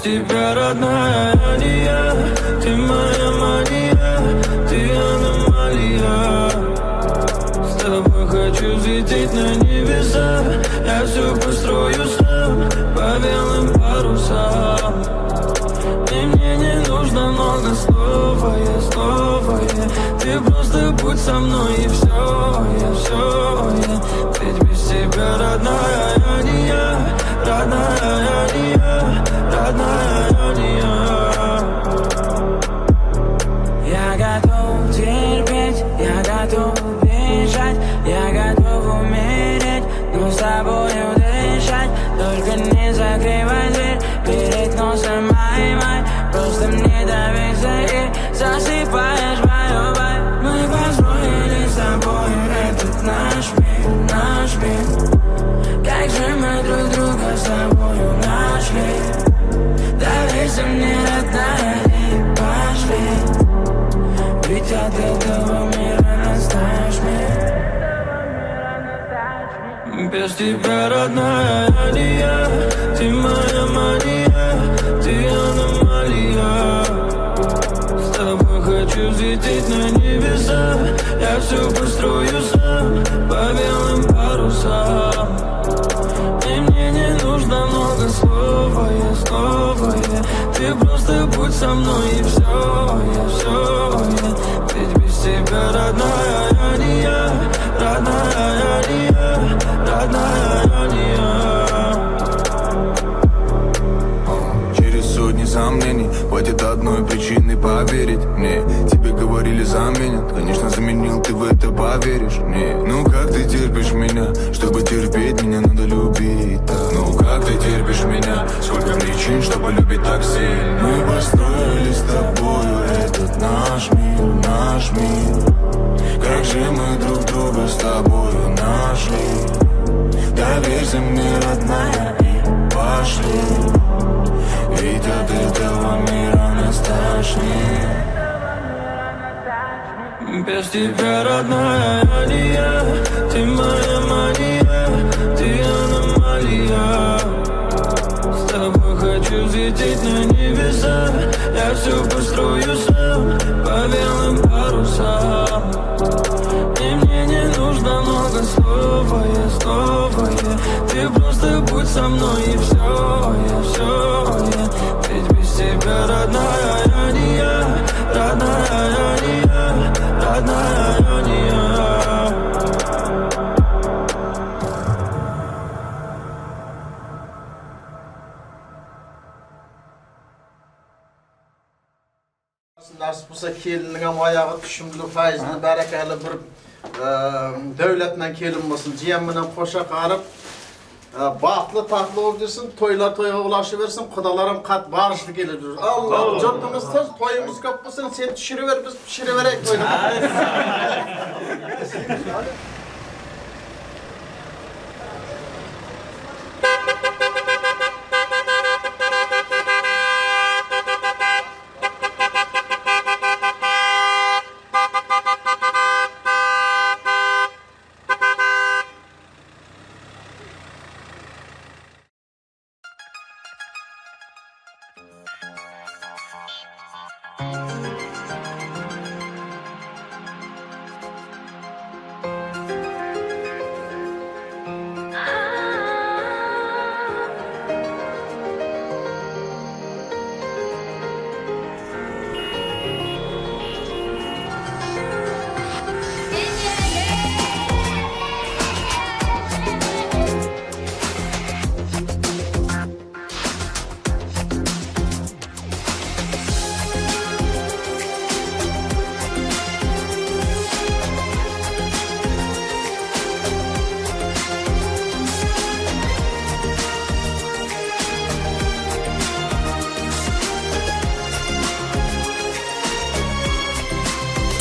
тебя, родная, я не я. Ты моя мания, ты аномалия. С тобой хочу взлететь на небеса. Я все построю сам по белым парусам. И мне не нужно много слова, я. Ты просто будь со мной и все, я. Ведь без тебя, родная, я не я. Родная, я не я. Родная, я не я. Я готов терпеть, я готов бежать, я готов умереть, но с тобою дышать. Только не закрывай дверь перед носом моей. Просто мне доверься и засыпаешь мою боль. Мы построили с тобой этот наш мир. Как же мы друг друга с тобою нашли. Доверься мне, родная, и пошли. Ведь от этого мира настаешь мир. Без тебя, родная, я не я. Ты моя мания, ты аномалия. С тобой хочу взлететь на небеса. Я все построю сам по белым парусам. И мне не нужно много слова, я. Ты просто будь со мной и все, я. Ведь без тебя, родная, я не я. Родная, я не я. Родная, я не я. Через сотни сомнений хватит одной причины поверить мне. Тебе говорили заменят, конечно заменил, ты в это поверишь мне. Ну как ты терпишь меня? Чтобы терпеть меня надо любить так. Ну как ты терпишь меня? Сколько причин, чтобы любить так сильно. Мы построили с тобою этот наш мир. Как же мы друг друга с тобою нашли. Доверься мне, родная, и пошли. Ведь от этого мира нас тошнит. Без тебя, родная, я не я. Ты моя мания, ты аномалия. С тобой хочу взлететь на небеса. Я все построю сам по белым парусам. И мне не нужно много слова, я. Ты просто будь со мной и все, я. Ведь без тебя, родная, я не я. Родная, я не я. Родная, я не я. Nasip olsa kelinigem ayağı tüşümlü, fayizli, berekeli bir devletle kelin olsun. Cihan bilen koşa qarıp, batlı tatlı olursun, toylar toya ulaşıversin, kudalarım kat barışlı gelir. Allah, jurtumuz toz, toyumuz köp olsun, sen düşürüver, biz pişiriverek toyunu.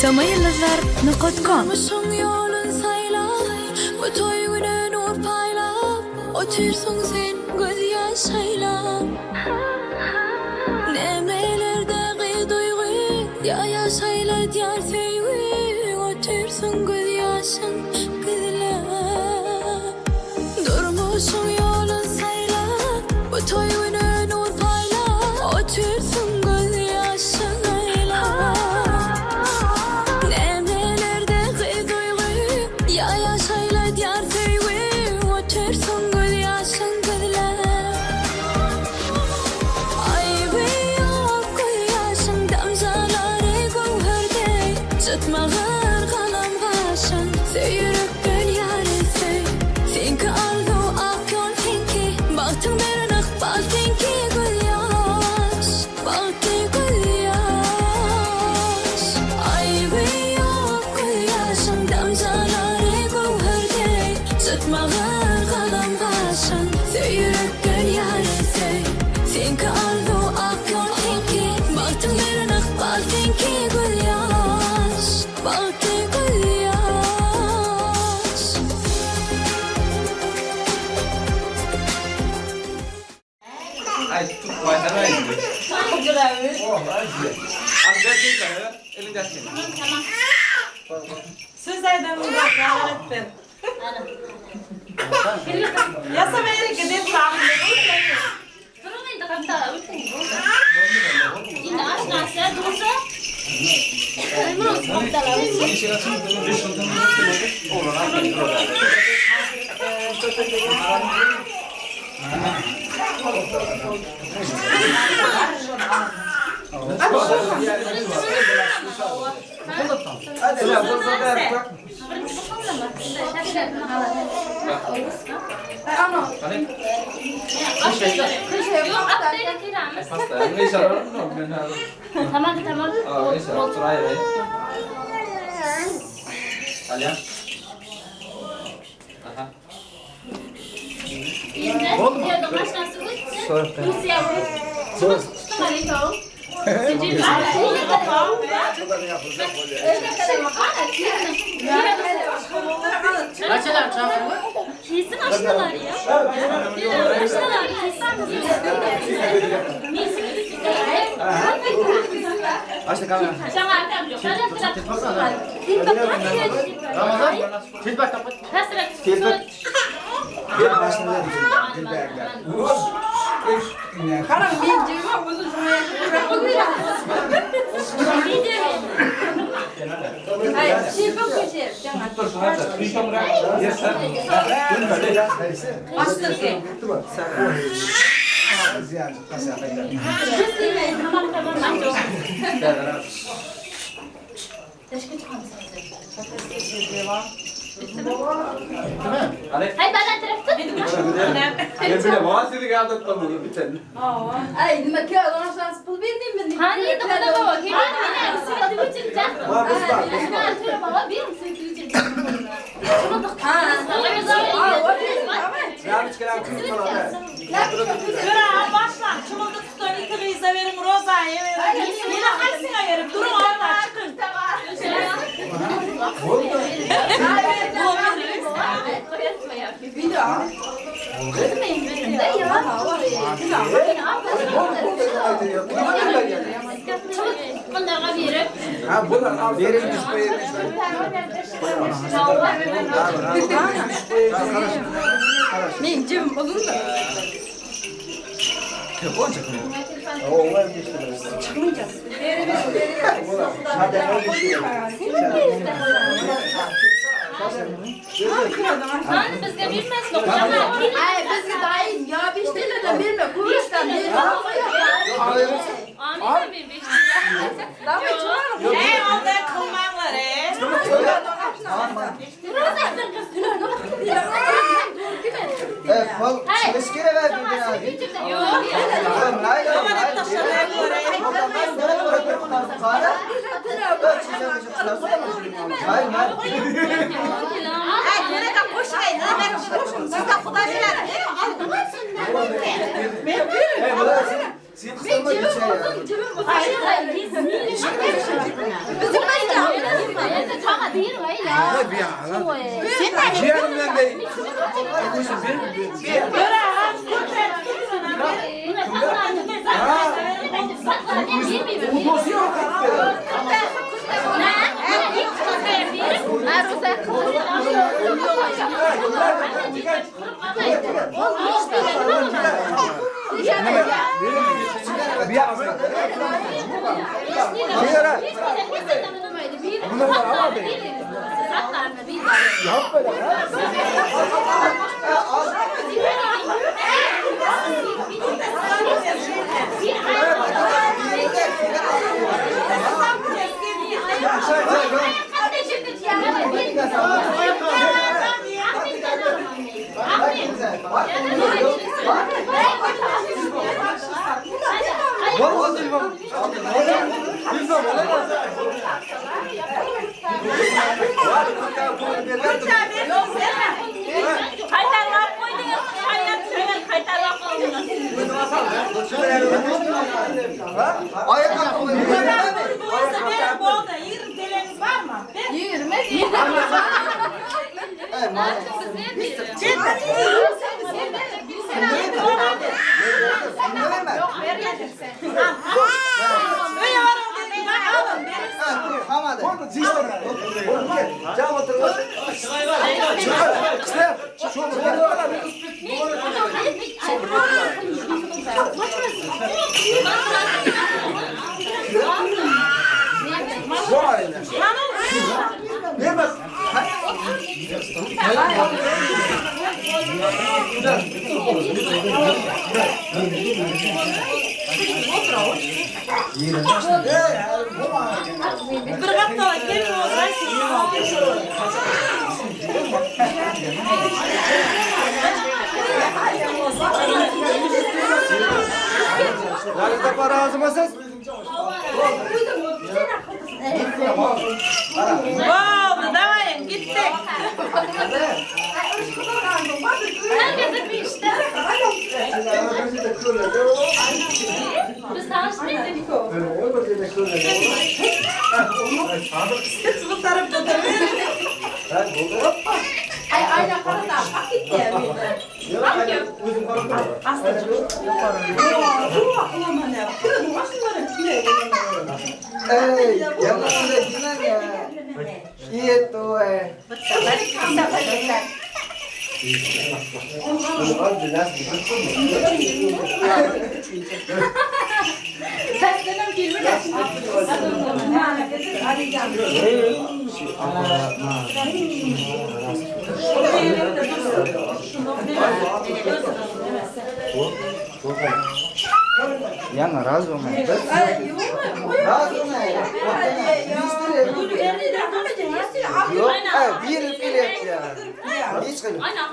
Tomayılızlar.com yolun sayla, bu toy güne nur payla, otursun sen göz yaşayla. Nemrelerdeki duygu, ya yaşayla diyar sevgi, otursun göz yaşın kızla. Durmuşsun yolun sayla, bu toy güne nur payla, mağır kalam kaşın Söyürükler yarısı Senki arzu ak yol tenki Baktım derin ak bal tenki gül yaş Bal tenki gül yaş Ay tut başına indi. Az ver değil mi? Elinde açın. Sizlerden uzak ettim. Yasamayı gidip sahilde Durmayın da kapta uyutun. Şimdi aşağıya dursa. Hemen kaptalar. Hadi ya dur ver bak. Tamam tamam. Neyse otur hayır. Alyan. Aha. Yine ya da başkası uyutsa. Rusya bu. Tutma lito. Sicil var. Açılar çabuk. Kesin açtılar ya. Açtılar. Açtı kamera. Ramazan. Tilbak kapat. Karan bir cebime uzun şuraya Hayır, şey bu köşe. Dur şu hadi. Bir kamera. Yes. Açtı ki. Tamam tamam. Hay bana tarafta. Ya bile vasili geldi tamam biten. Ay, nima ki adamlar pul vermeyeyim mi? Hani de bana baba. Gelin yine üstüne tıvıcıkacak. Üstüne atıyorum baba. Bir üstüne tıvıcıkacak. Şunu da Şuraya başla. Çımıldı tutun iki kıyıza verin rozayı verin. Yine kaçsına verin. Durun oradan çıkın. Ha bunlar al verin düşmeyi. Benim cebim uzun da. Telefon çekin. Hani bizge bilmez mi? Ay, bizga daim ya 5 liradan verme, kuruştan verme. Amin bir 5 lira. Ey onda kılmanlar Evet, fal çeleskere ver bir abi. Yok. Hayır, Yok, Bir kapta gelin Yarın da razı mısınız? Oldu dayan gitti. Herkese bir işte. Biz tanışmayız. Bu tarafta da Ay aynen para da. Bak gitti ya bir de. Ey, yalnız şuraya giden ya. İyi to Seslenem filmi de. Yana razı olma. Razı olma. Yok, bir bilet ya. Hiç kıyım. Aynen.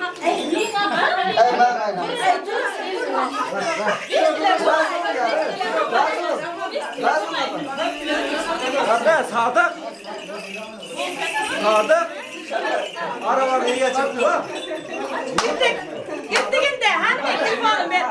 Kardeş Sadık. Sadık. Araba nereye çıktı lan? gitti. Hani gittik oğlum ben.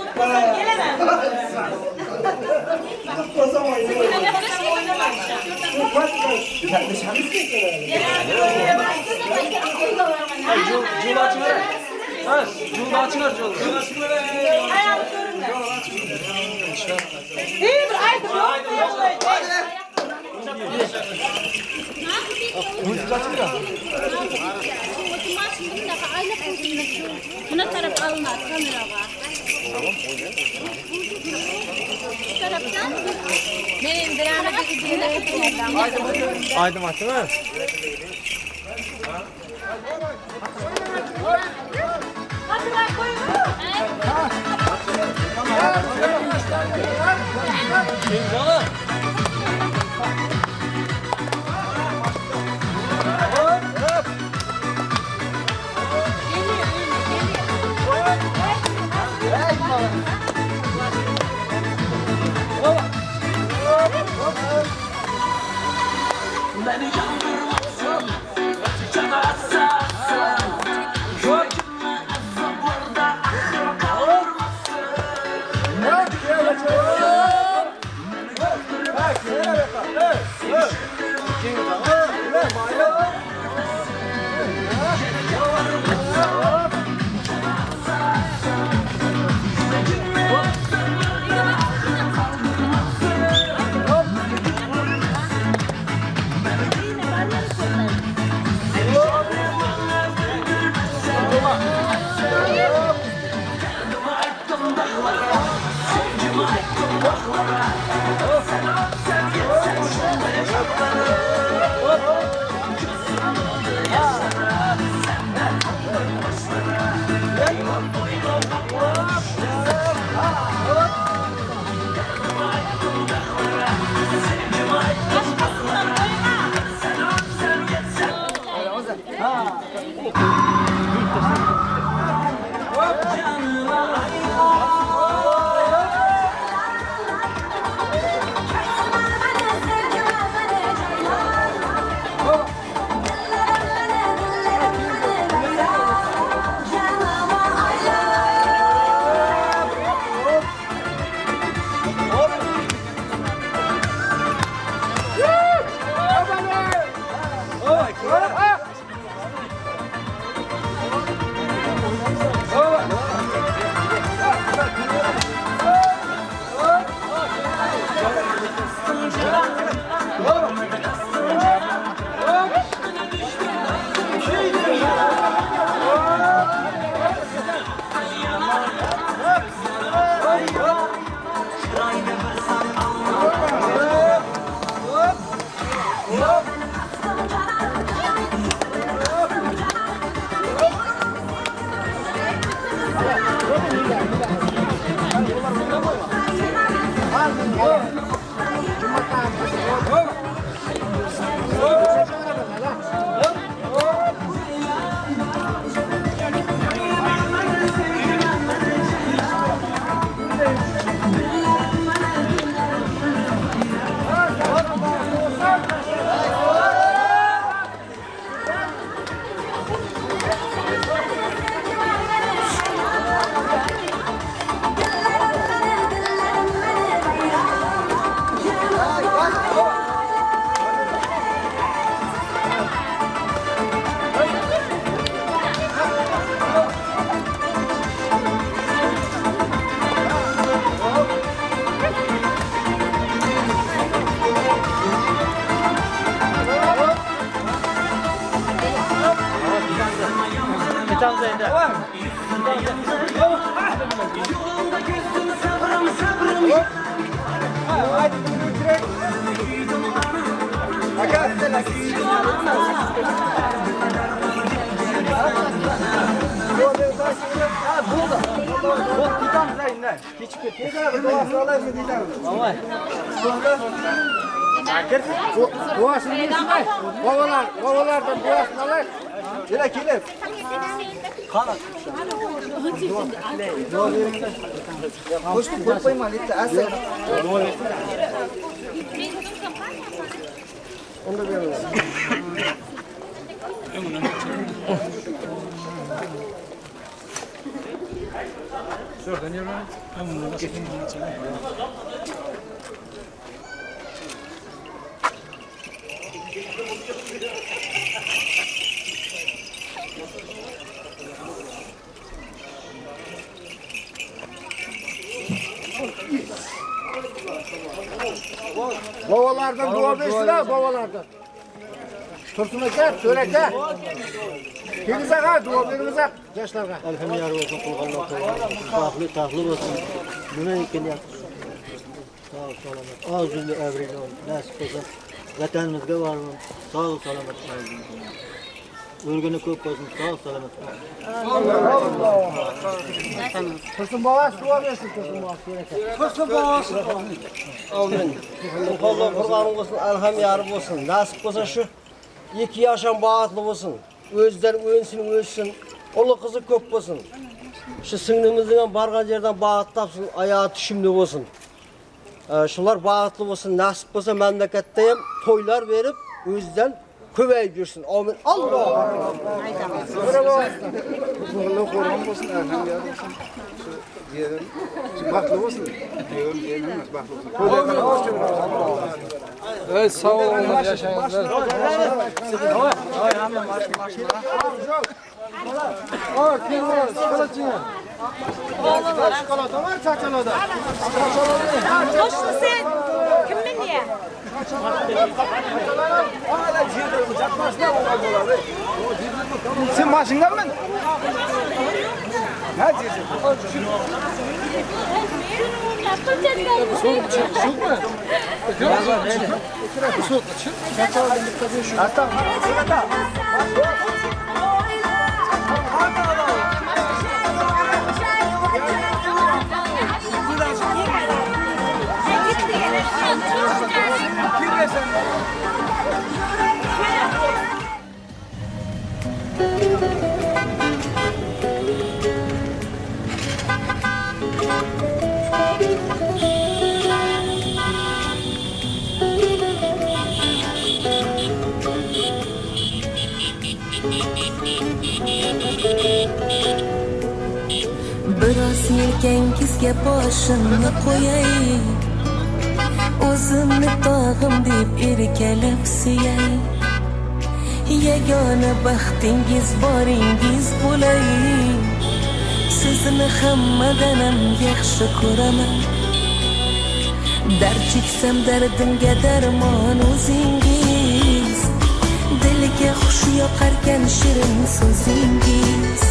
Unuttum gelemem. Cuma çıkar yolu. Ayağım görünmez. İyi bir aydır yok. Buna taraf alınmaz kamera var. Bu taraftan benim beraber gideceğim. Aydın açtı mı? Hadi ben koyayım. Kovalardan boğazını alır. Yine kilim. Koştum korkmayın mı? Litte az sen. Onu da verelim. Şuradan yürü. Babalardan dua versinler, babalardan. Tursun'a gel, söyle gel. Kimize gel, dua verinize, gençlerine. Elhamdülillah olsun, kullanmak olsun. Tahlı olsun. Buna ikin yap. Sağ ol, selamet. Ağzını evreyle ol. Nasip olsun. Vatanımızda var mı? Sağ ol, selamet. Örgünü köp olsun, sağ ol, selamet. Tursun babası dua versin, Tursun babası. Tursun babası. Amin. Allah kurbanın olsun, elham yarım olsun. Nasip olsun şu 2 yaşam bağıtlı olsun. Özden önsün, ölsün. Olu kızı köp olsun. Şu sınırımızdan bargan yerden bağıt tapsın, ayağı düşümlü olsun. Şunlar bağıtlı olsun, nasip olsa memleketteyim, toylar verip özden köveyi görsün. Amin. Allah! Allah koruman olsun, elhamdülillah olsun. Baklı olsun. Baklı olsun. Evet, sağ olun. Yaşayın. Hoşsun sen. Kimin niye? Sen başından mı? Ne diyorsun? Biraz yelkangizga boshimni qo'yay, o'zimni tog'im deb erkalab suyay, yagona baxtingiz boringiz bo'lay, sizni hammadan ham yaxshi ko'raman, dard cheksam dardimga darmon o'zingiz, dilga xush yoqarkan shirin so'zingiz,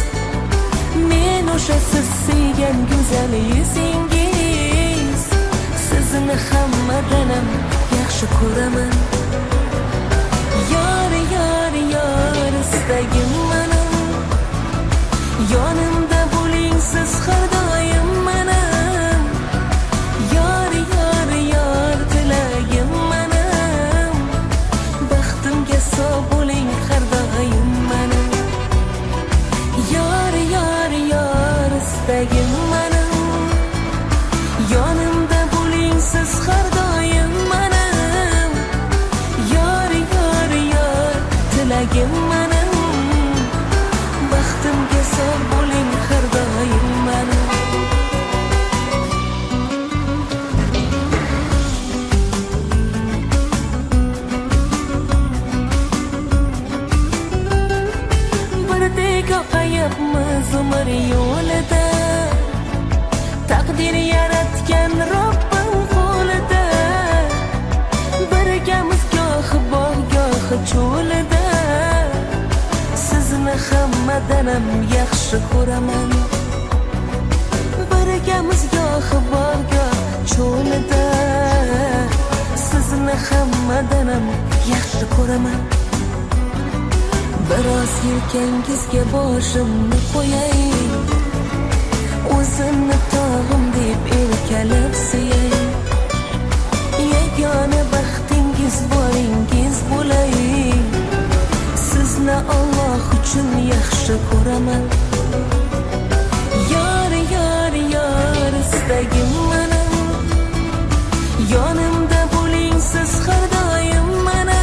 men o'sha siz sevgan go'zal yuzingiz, sizni hammadan ham yaxshi ko'raman. zumar yo'lida taqdir yaratgan Robbim qo'lida birgamiz gohi bog' gohi cho'lida sizni hammadanam yaxshi ko'raman birgamiz gohi bog' gohi cho'lida sizni hammadanam yaxshi ko'raman biroz yelkangizga boshimni qo'yay o'zimni tog'im deb erkalab suyay yagona baxtingiz boringiz bo'lay sizni Alloh uchun yaxshi ko'raman yor yor yor istagim mana yonimda bo'ling siz har doim mana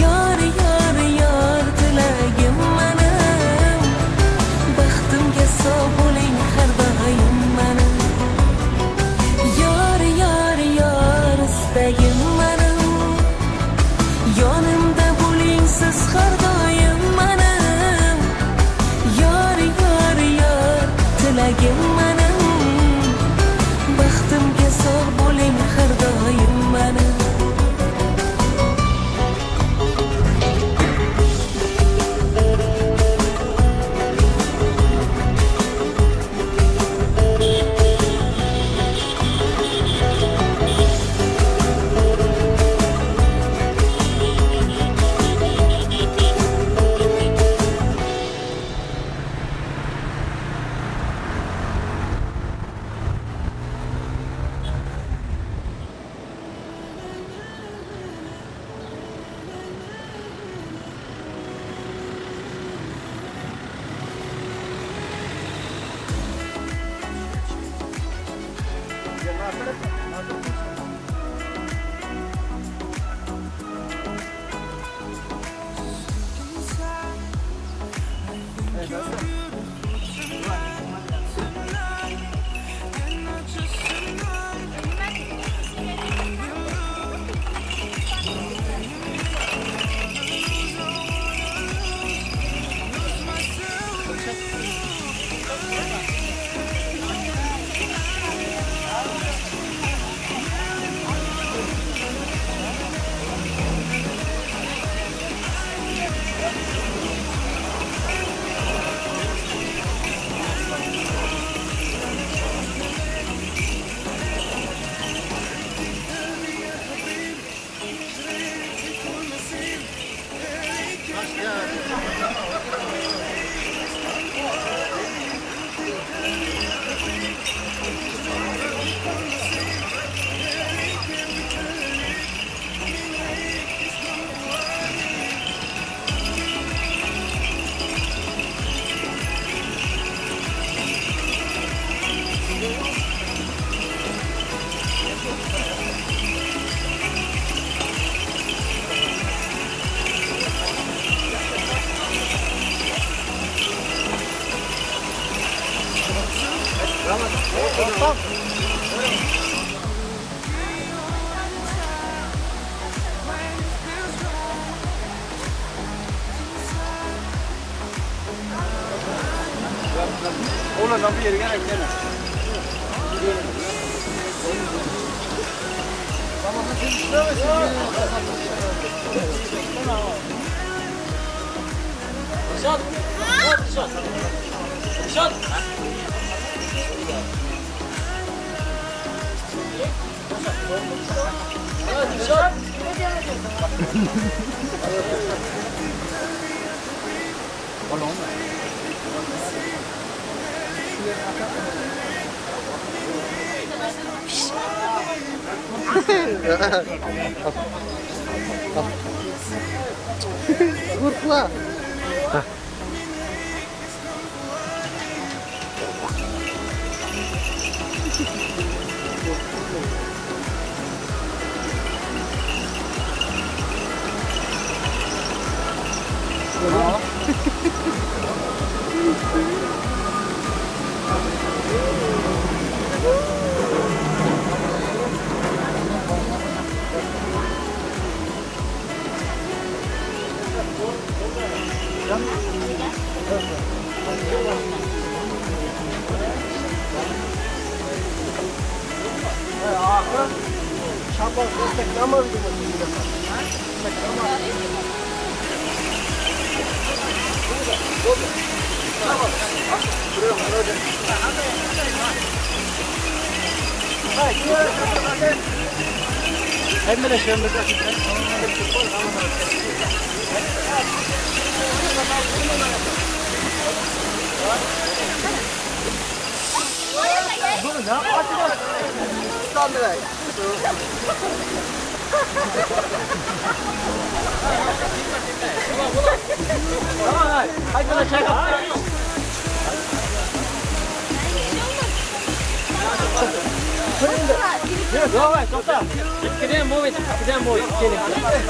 yor yor yor tilagim mana baxtimga sog' bo'ling har doim mana yor yor yor istagim mana yonimda bo'ling siz har doim mana yor yor yor tilagim mana baxtimga sog' bo'ling har doim mana Oğlum bir yere gel gel. Kurtla. namaz kılıyorsun.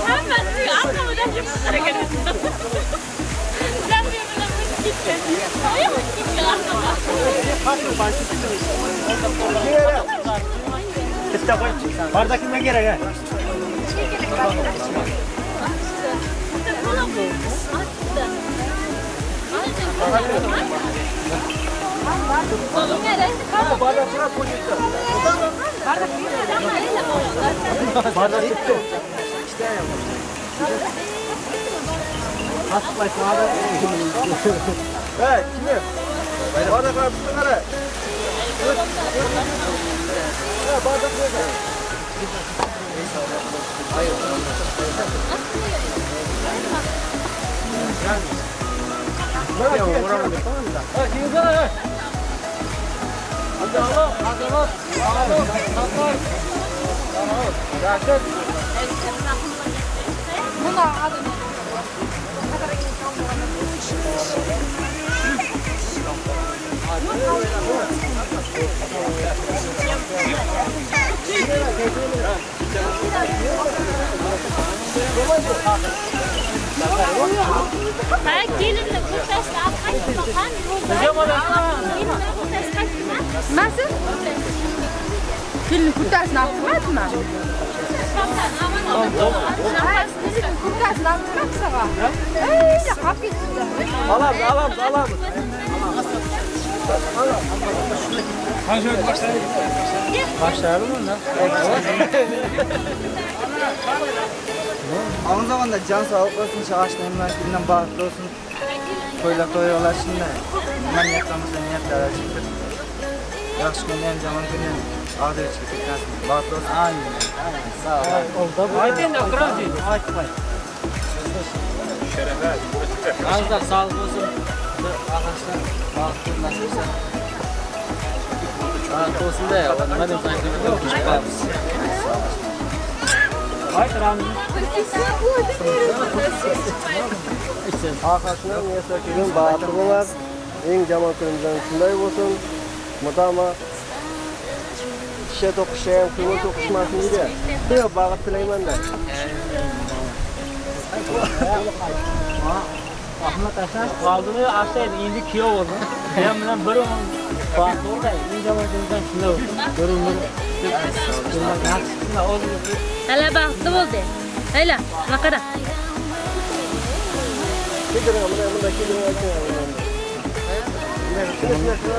Hemen suyu anlamadan hareket ediyor. Sen diyor bana bu gitti. Hayır mı gitti anlamadım. Bardakime gerek ha. Bardak gitti. Asla sağda. Evet, kimi? Bardaklar tutun ara. Bardak nerede? Ben gelinle bu sesle kaç bakan gelinle bu ses kaç bakan Nasıl? Filin kurtasını attırmaz mı? Kurtasını attırmaz sana. Öyle kap gitti. Alam. Başlayalım ondan. Aynı zamanda can sağlık olsun, çağışlarından birinden bağışlı olsun. Toylak doyuyorlar şimdi. Ben yaptığımızda niyetler açıktır. Yaxşı günden, zaman günden ağdır çıktık. Bağışlı olsun. Aynen. Sağ ol. Ayten de kıran değil. Aytmay. Ağızlar sağlık olsun. Arkadaşlar bağışlı nasılsa. Bağışlı olsun da ya. Madem sanki yok. Hayır Ramzi. Arkasından niyesakilin bağırtılırlar. En cemaatımızdan şunday olsun. Mudama şişe tokuşayım, kıyma tokuşmasın diye. Bir bağırt tilayman da. Ahmet Hasan kaldığını aşağıya indi kilo oldu. Ben bilen bir onun bağlı orada. İnce başımızdan kilo oldu. Görünür. Hala baktı oldu. Hala makara. Bir lira ama bunda kilo açıyor.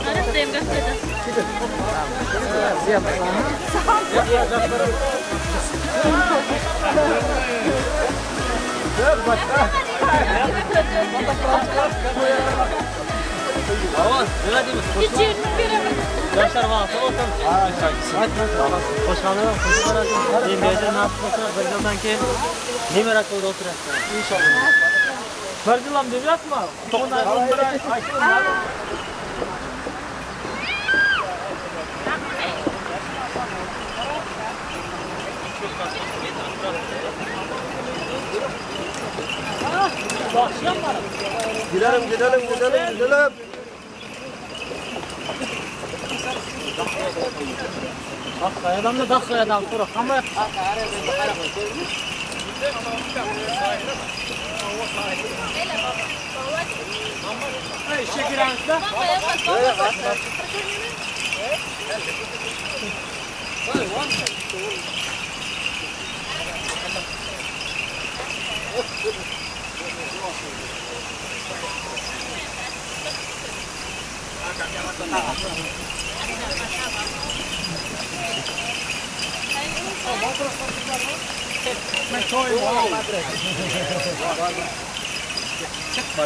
Arasayım gazetede. Avan, ne diyeyim? Hiç yerini veremedim. Yaşlar var, olsun. Hoş geldin. Ben beyazın ne yapıyorsun? Beyazdan ki ne merak oldu otur. İnşallah. Verdilam devlet mi? Toğunlar onlara açtım. Gidelim. Bak kayadan da dak kayadan sonra ama şekiransa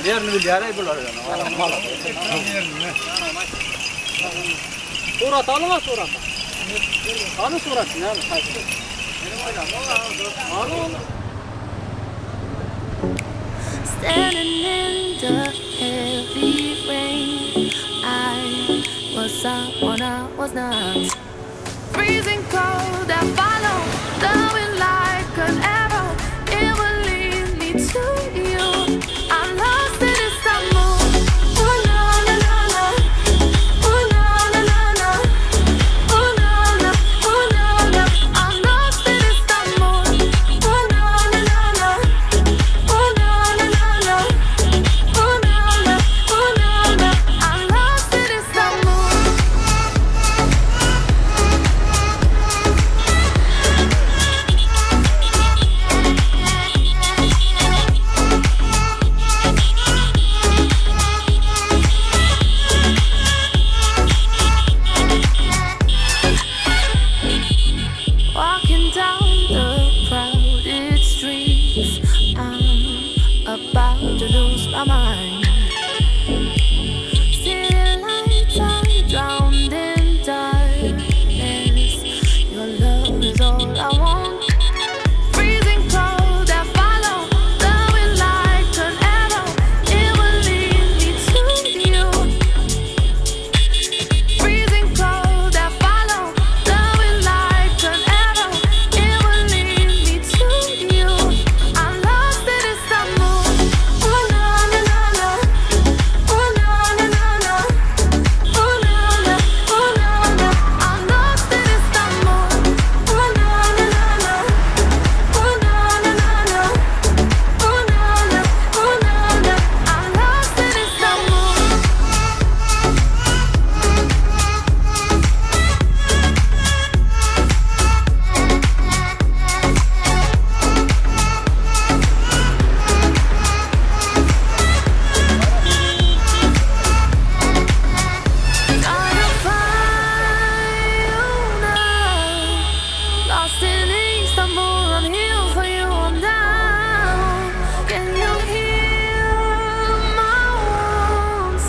Yerini bil yere bular yani. Surat alma surat. Anı surat ne abi? Standing in the heavy rain, I was someone I was not. Freezing cold, I follow the wind like an arrow. It will lead me to you. I'm lost in Istanbul. Oh no no no no. Oh no no no no. Oh no no. Oh no no. I'm lost in Istanbul. Oh no no no no. Oh no no no no. Oh no no. Oh no no. I'm lost in Istanbul. Walking down the crowded streets, I'm about to lose my mind. City lights are drowned in darkness. Your love is all I want. Freezing cold, I follow the wind like an arrow. It will lead me to you. Freezing cold, I follow the wind like an arrow. It will lead me to you. I'm lost in Istanbul. Oh no no no no. Oh no no no no. Oh no no. Oh no no. I'm lost in Istanbul. Oh no no no no. Oh no no no no. Oh no no. Oh no no. I'm lost in Istanbul. Trying to find you now. Lost in Istanbul, I'm here for you, I'm down. Can you heal my wounds?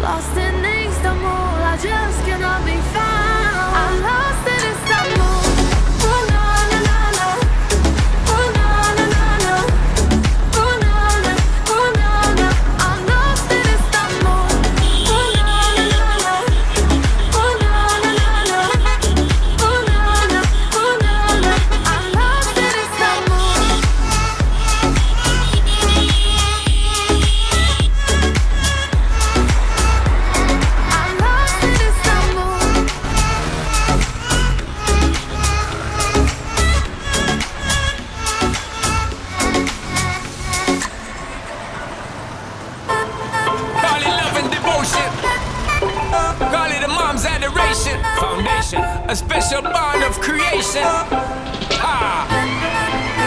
Lost in Istanbul, I just cannot be found. I'm lost in Istanbul. Oh no no no no. Oh no no no no. Oh no no. Oh no no. I'm lost in Istanbul. Oh no no no no. Oh no no no no. Oh no no. Oh no no. I'm lost in Istanbul. I'm lost in Istanbul. Call it love and devotion. Call it a mom's adoration. Foundation, a special bond of creation. Ah.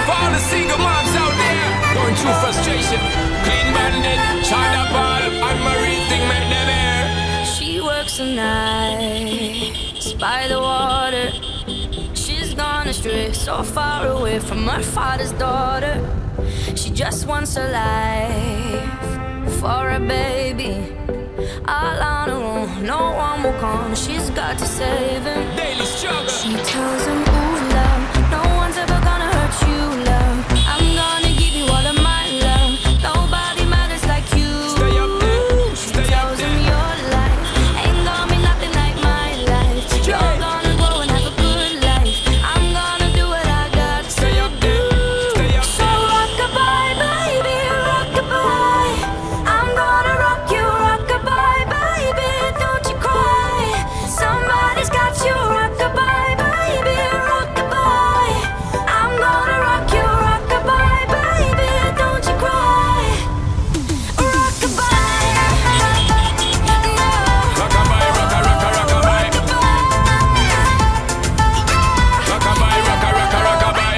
For all the single moms out there going through frustration. Clean bandit, China Paul, and Marie thing make them air. She works the nights by the water. She's gone astray, so far away from her father's daughter. She just wants her life for a baby. All on her own, no one will come. She's got to save him. Daily struggle. She tells him, ooh, love, no one's ever gonna hurt you, love. I'm gonna give you all of my love. Nobody matters like you. Stay up there, She stay up tells him there. your life ain't gonna be nothing like my life. You're gonna go and have a good life. I'm gonna do what I got to Stay up there, stay up So there. rock-a-bye, baby, rock-a-bye. I'm gonna rock you, rock-a-bye, baby, don't you cry. Somebody's got you, rock-a-bye, baby, rock-a-bye. I'm gonna rock you, rock-a-bye, baby, don't you cry. Rock-a-bye, Rockabye, rocka, rocka, rockabye. Rockabye, rocka, rocka, rockabye.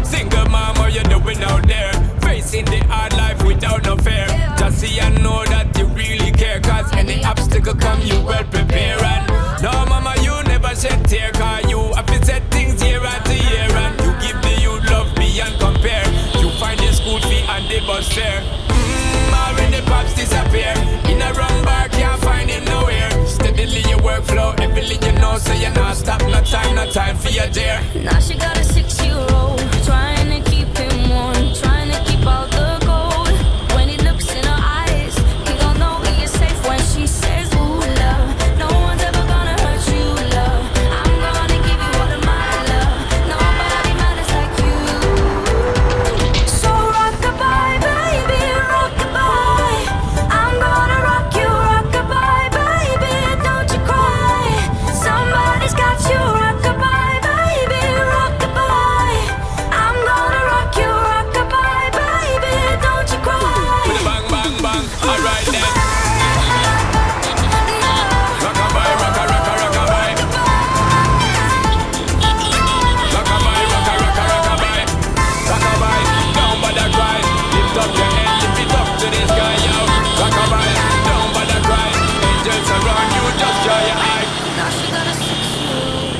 Single mom, what you doing out there? Facing the hard life without no fear. Just see and know that you really care. Cause any obstacle come, you well prepare. And no, mama, you never shed tear. Cause you have to set things here and a dare. Now she got a 6-year-old, trying to keep him warm, trying to keep out the cold. When he looks in her eyes, he don't know he is safe when she says, ooh, love. No one's ever gonna hurt you, love. I'm gonna give you all of my love. Nobody matters like you. So rock-a-bye, baby, rock-a-bye. I'm gonna rock you, rock-a-bye, baby, don't you cry. Somebody's got you, rock-a-bye, baby, rock-a-bye. I'm gonna rock you, rock-a-bye, baby, don't you cry. Bang, bang, bang, alright then. Rockabye, rocka, rocka, rockabye. Rockabye, rocka, rocka, rockabye. Rockabye, don't bother cry. Lift up your head, lift it up to the sky, yo. Rockabye, don't bother cry. Angels around you, just dry your eye. Now she got a 6-year-old.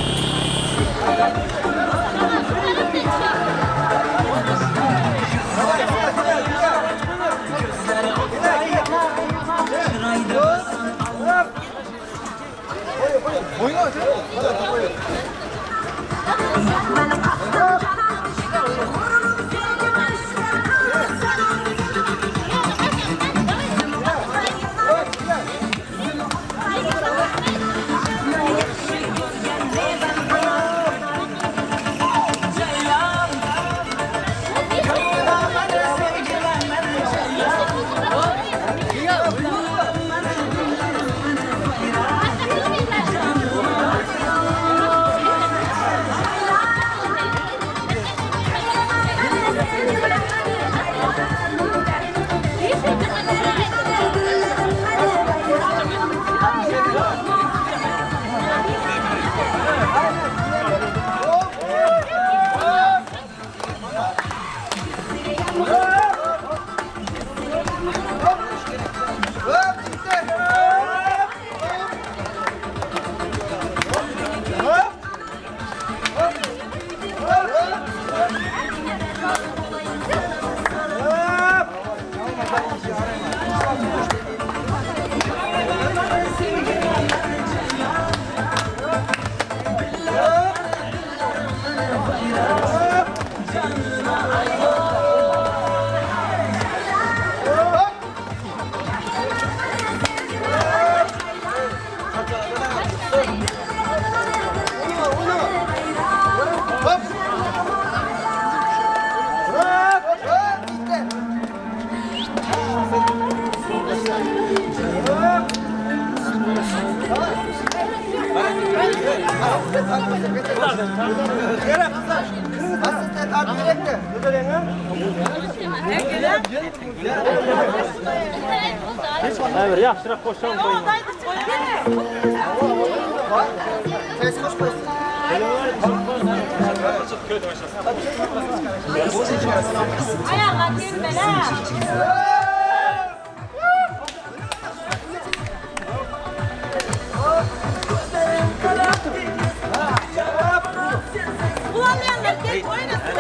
Evet, yaxşıroq qo'shib qo'ying. Ayağına girme lan. Bulamayanlar gel oynasın.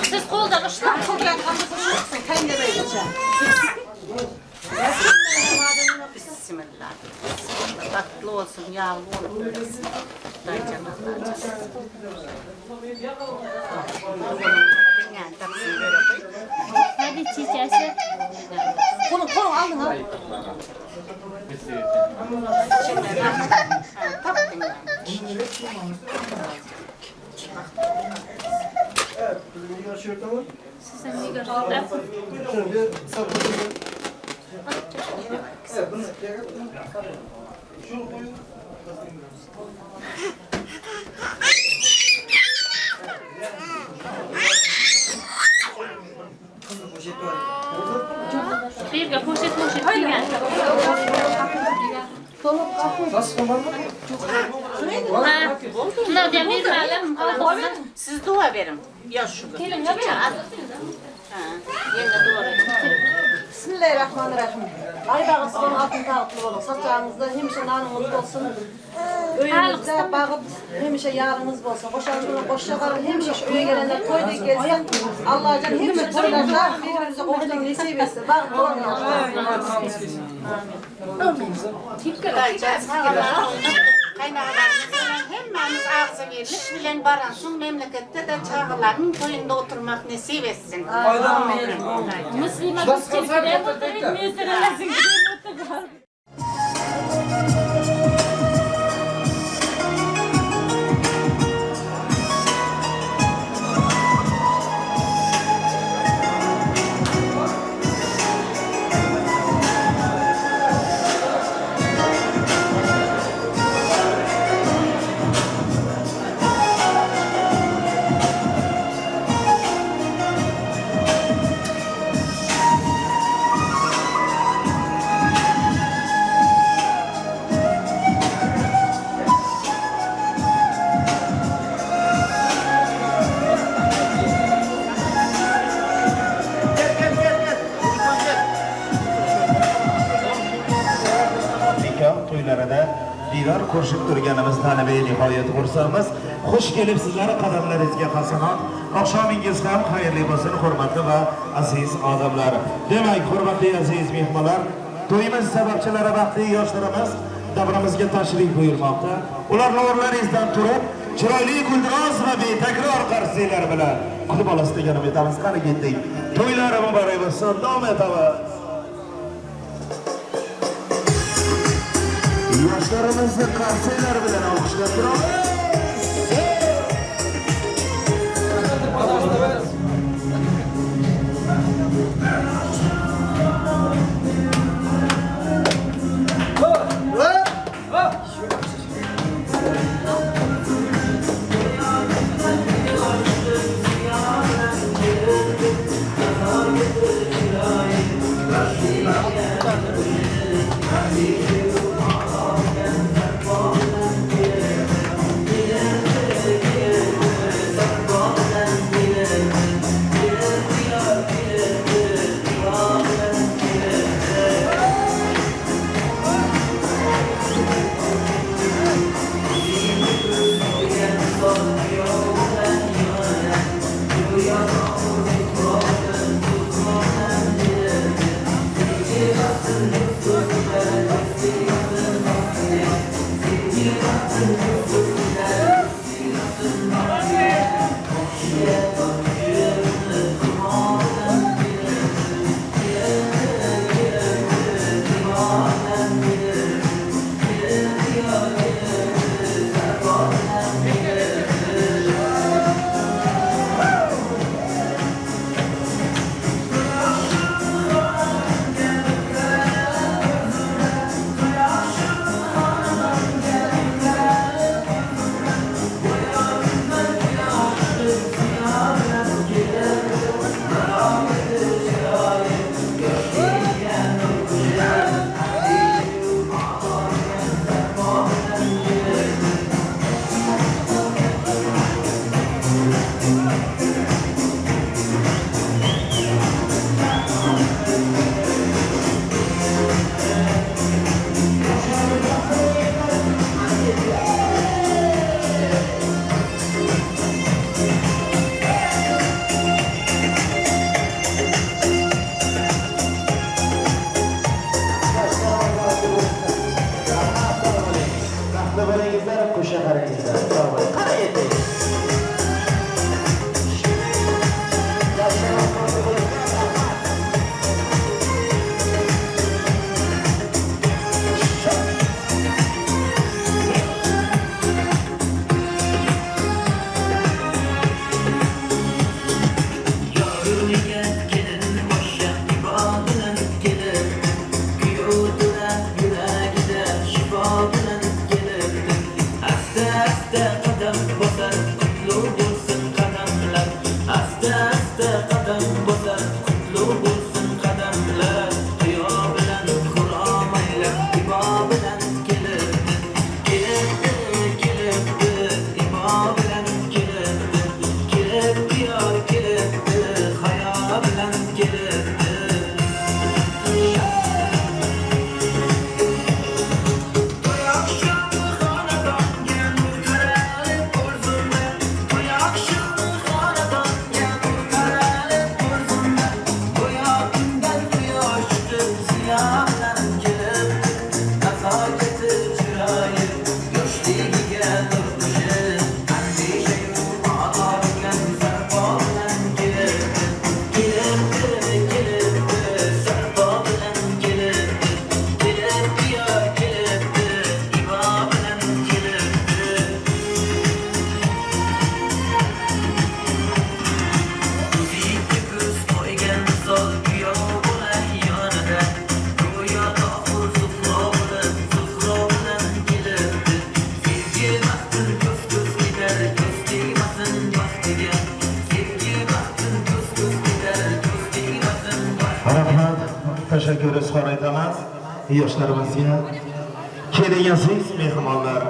Siz koldan uçtan çıksın. Kendine yiyeceğim. Bismillah. Tatlı olsun, yağlı olsun. Hadi çiçeği. Kolu aldın ha. Sizin bir göstereyim. Bir poşet gel. Ne demir alem kalan. Siz dua verin. Ya şu. Gelin ya ben. Bismillahirrahmanirrahim. Aydağız son altın tağıtlı olun. Saçağınızda hemişe nanımız olsun. Öğünüzde bağıp hemişe yarınız olsun. Koşanlarına koşakalın. Hemişe şu öğe gelenler toyda gelsin. Allah can hemişe toylarda birbirinize koştan nasip etsin. Bağıp olanlar. Kaynağlarımızla hemmemiz ağzı vermiş bilen baransın memlekette de çağıların toyunda oturmak nasip etsin. Müslüman çiftliğe oturun. Müslümanlasın gidelim oturun. to'ylarida diyor ko'rishib turganimiz tanibiy nihoyat xursandmiz. Xush kelibsizlar qadamlaringizga qasamon. Oqshomingiz ham xayrli bo'lsin, hurmatli va aziz odamlar. Demak, hurmatli aziz mehmonlar, to'yimiz sababchilari vaqtli yoshlarimiz davramizga tashrif buyurmoqda. Ularni o'rnlaringizdan turib, chiroyli guldiroz va betakror qarsiylar bilan kutib olasiz degan umidamiz. Qani ketdik. To'ylari muborak bo'lsin. Davom etamiz. Yoshlarimizni qarsiylar bilan olqishlab turamiz. Yoshlarimizga keling aziz mehmonlar,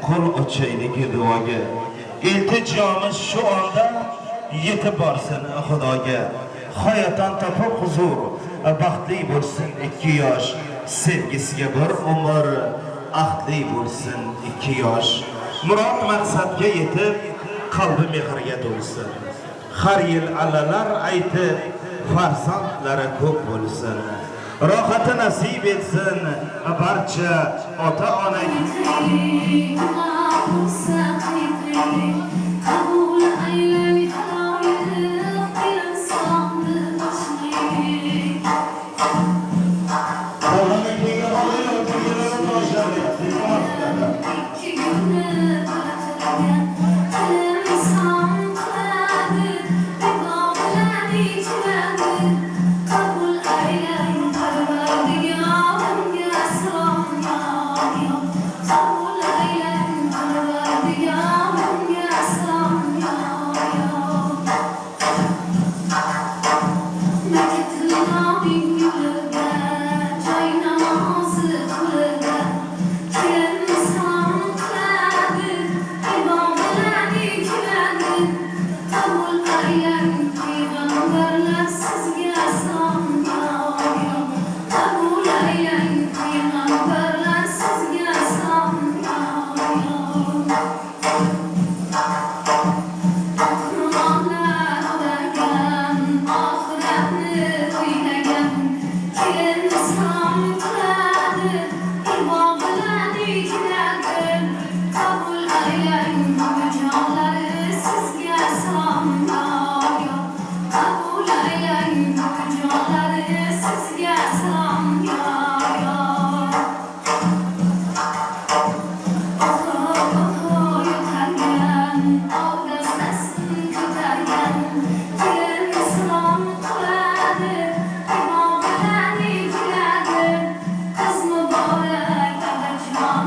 qo'l ochaylik duoga. İlticomiz şu anda yetib borsin Xudoga. Hayotdan topib huzur, baxtli bo'lsin 2 yosh, sevgisiga bir umr, ahdli bo'lsin 2 yosh. Murod maqsadga yetib, qalbi mehrga to'lsin. Har yil allalar aytib, farzandlari ko'p bo'lsin. Rohati nasib etsin barcha ota-ona.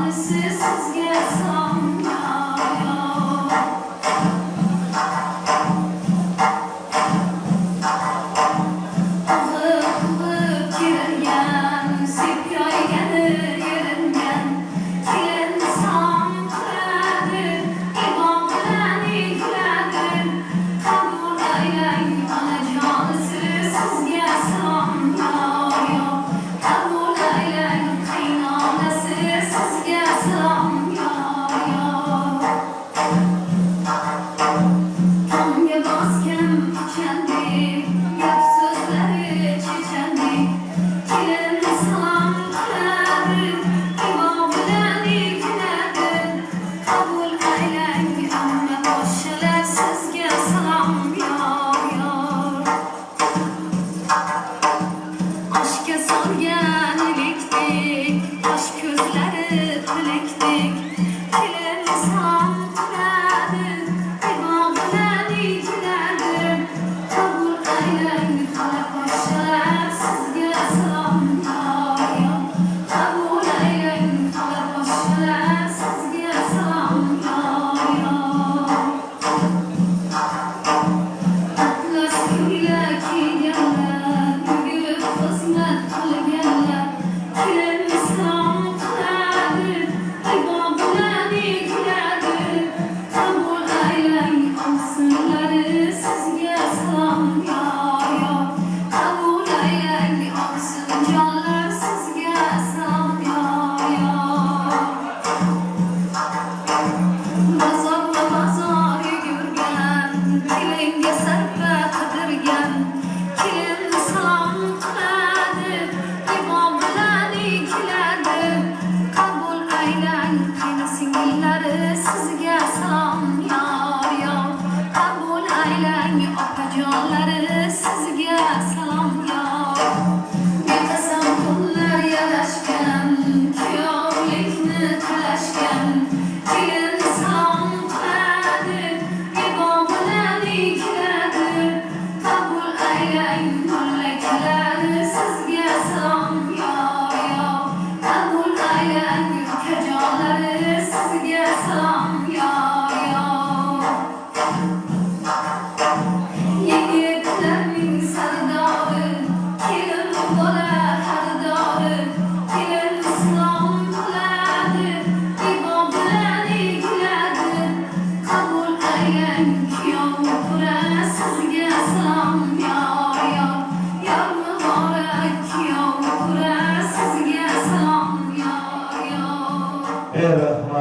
This is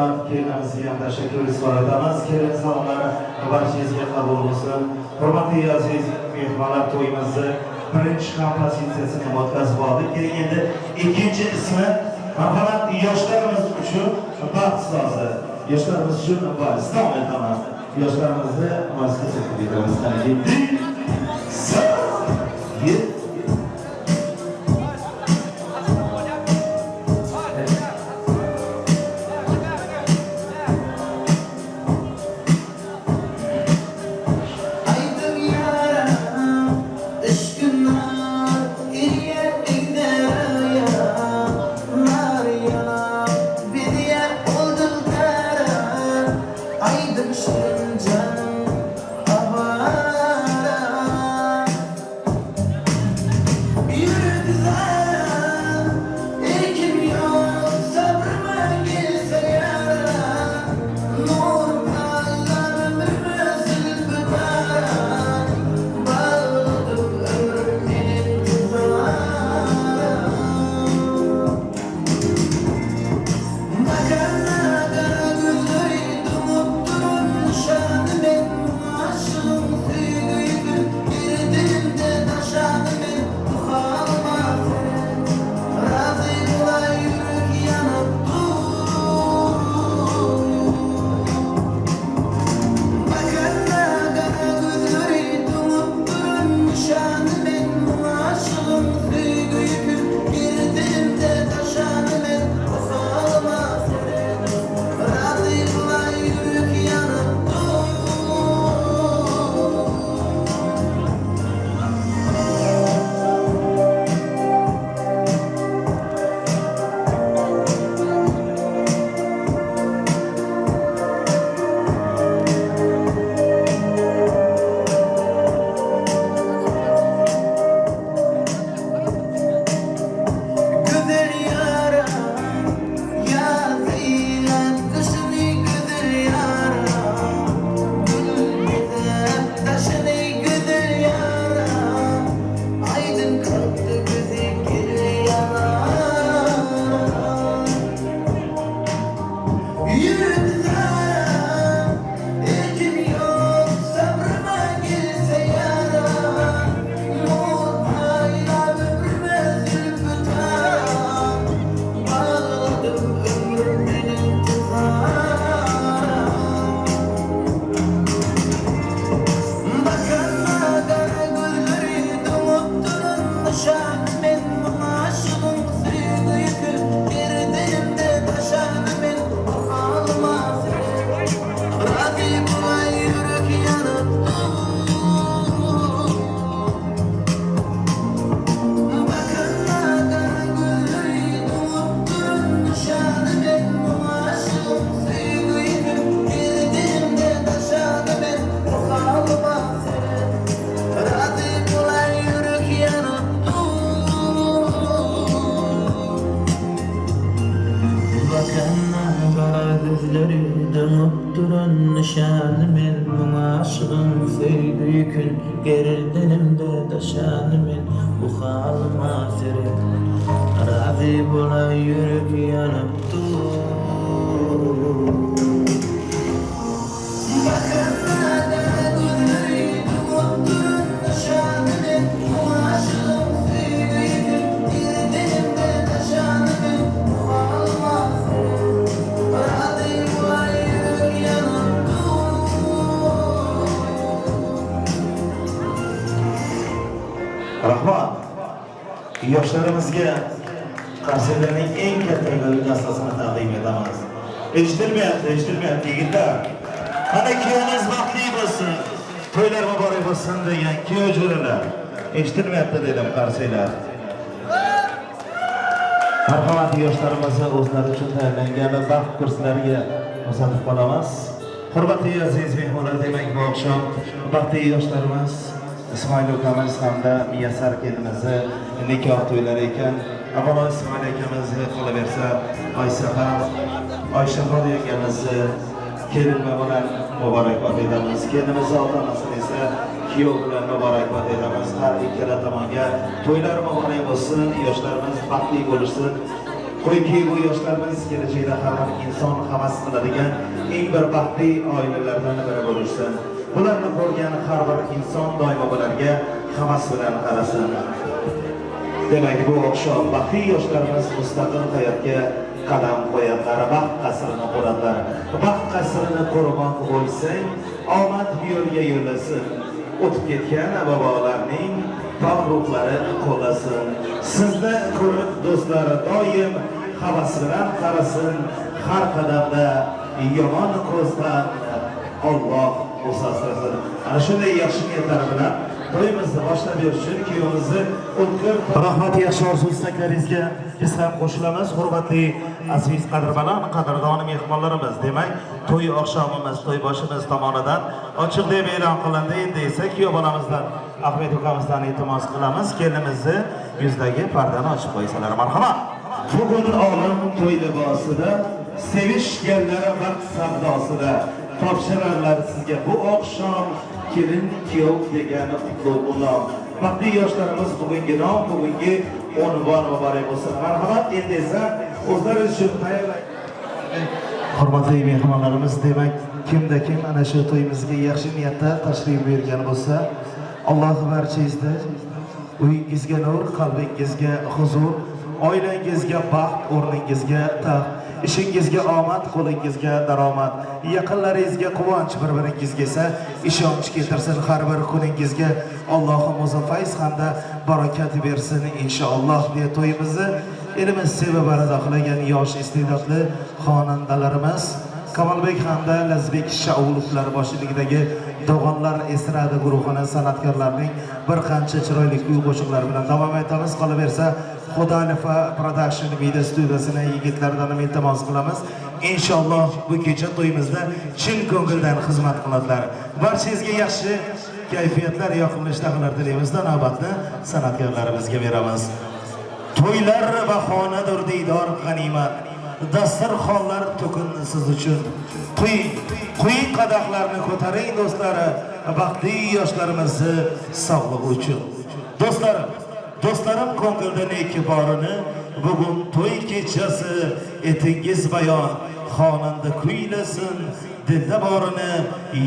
salomlar, kelinimizga ham tashakkur izhor etamiz. Kelin salomlari barchangizga qabul bo'lsin. Hurmatli aziz mehmonlar, to'yimizni birinchi kompozitsiyasini ham o'tkazib oldik. Keling endi ikkinchi ismi marhamat yoshlarimiz uchun baxt so'zi. Yoshlarimiz uchun vals davom etamiz. Yoshlarimizni valsga taklif etamiz. Rahmat. Yoshlarimizga qarshilarning eng katta narsasini taqdim etamiz. Eshitilmayapti yigitlar. Mana kuyovimiz baxtli bo'lsin, to'ylar muborak bo'lsin degan kuyov jo'ralar. Eshitilmayapti dedim qarshilar. Marhamat yoshlarimizni o'zlari uchun tayyorlangan baxt kurslariga uzatib qolamiz. Hurmatli aziz mehmonlar, demak bu oqshom baxtli yoshlarimiz İsmail ukamiz hamda Miyassar kelimizni nikoh to'ylari ekan. Avvalo Ismoil akamizni qolaversa Oyshaxon yengamizni kelinma bilan muborakbod etamiz. Kelinimizni ota-onasini esa kuyov bilan muborakbod etamiz. Har ikkala tomonga to'ylar muborak bo'lsin, yoshlarimiz baxtli bo'lsin. Qo'yki bu yoshlarimiz kelajakda har bir inson havas qiladigan eng bir baxtli oilalardan biri bo'lishsin. Bularni ko'rgan har bir inson doimo bularga havas bilan qarasin. Demak, bu oqshom baxtli yoshlarimiz mustaqil hayotga qadam qo'yadilar, baxt qasrini quradilar. Baxt qasrini qurmoq bo'lsang, omad yo'lga yo'llasin. O'tib ketgan bobolarning pok ruhlari qo'llasin. Sizni ko'rib do'stlar doim havas bilan qarasin. Har qadamda yomon ko'zdan Alloh o'sasrasin. Ana shunday yaxshi niyatlar bilan to'yimizni boshlab berish uchun kuyovimizni o'tkir rahmat yaxshi orzu-istaklaringizga biz ham qo'shilamiz. Hurmatli aziz qadrbanon, qadrdon mehmonlarimiz, demak, to'y oqshomimiz to'yboshimiz tomonidan ochiq deb e'lon qilindi. Endi esa kuyov bolamizdan Ahmet ukamizdan iltimos qilamiz, kelinimizni yuzdagi pardani ochib qo'ysalar, marhamat. Bugun olim to'y libosida, sevishganlar vaqt savdosida topshirarlar sizga bu oqshom kelin kuyov degani qutlug' ulom. Baxtli yoshlarimiz bugungi nom, bugungi unvon muborak bo'lsin. Marhamat. Endi esa o'zlari uchun tayyorlang. Hurmatli mehmonlarimiz, demak, kimda kim ana shu to'yimizga yaxshi niyatda tashrif buyurgan bo'lsa, Alloh barchangizga uyingizga nur, qalbingizga huzur, oilangizga baxt, o'rningizga taxt, ishingizga omad, qo'lingizga daromad, yaqinlaringizga quvonch, bir-biringizga esa ishonch keltirsin. Har bir kuningizga Allohim o'zi fayz hamda barokat bersin inshaalloh. deya to'yimizni elimiz sevib bardoqlagan yosh iste'dodli xonandalarimiz Kamolbek hamda Lazbek Shaulovlar boshchiligidagi Dog'onlar estrada guruhining san'atkorlarining bir qancha chiroyli kuy qo'shiqlari bilan davom etamiz. Qolaversa, Xudalifa Production video studiyasining yigitlaridan iltimos qilamiz. Inshaalloh bu kecha to'yimizda chin ko'ngildan xizmat qiladilar. Barchangizga yaxshi kayfiyatlar, yoqimli ishtahalar tilaymiz. Navbatni san'atkorlarimizga beramiz. To'ylar bahonadir diydor g'animat. Dasturxonlar to'kin siz uchun. Quying qadoqlarni ko'taring do'stlari, baxtli yoshlarimizni sog'lig'i uchun. Do'stlarim ko'ngilda neki borini, bugun to'y kechasi etingiz bayon, xonanda kuylasin, dilda borini,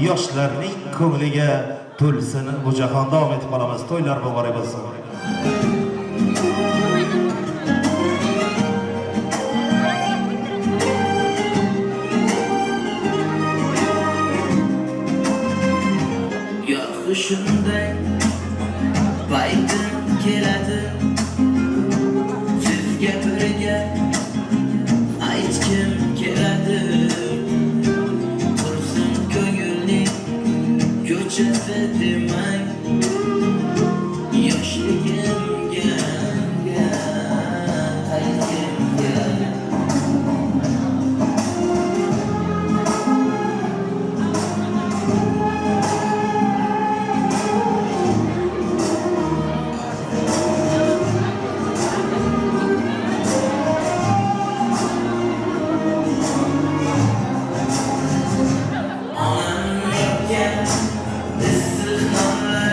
yoshlarning ko'ngliga to'lsin. Bu jahon davom etib qolamiz. To'ylar muborak bo'lsin. Shunday baytim keladi, sizga birga aytkim keladi. Tursin ko'ngilning ko'chasi demang, yoshligimga aytkim keladi. Onam yo'qqa issiq nonlar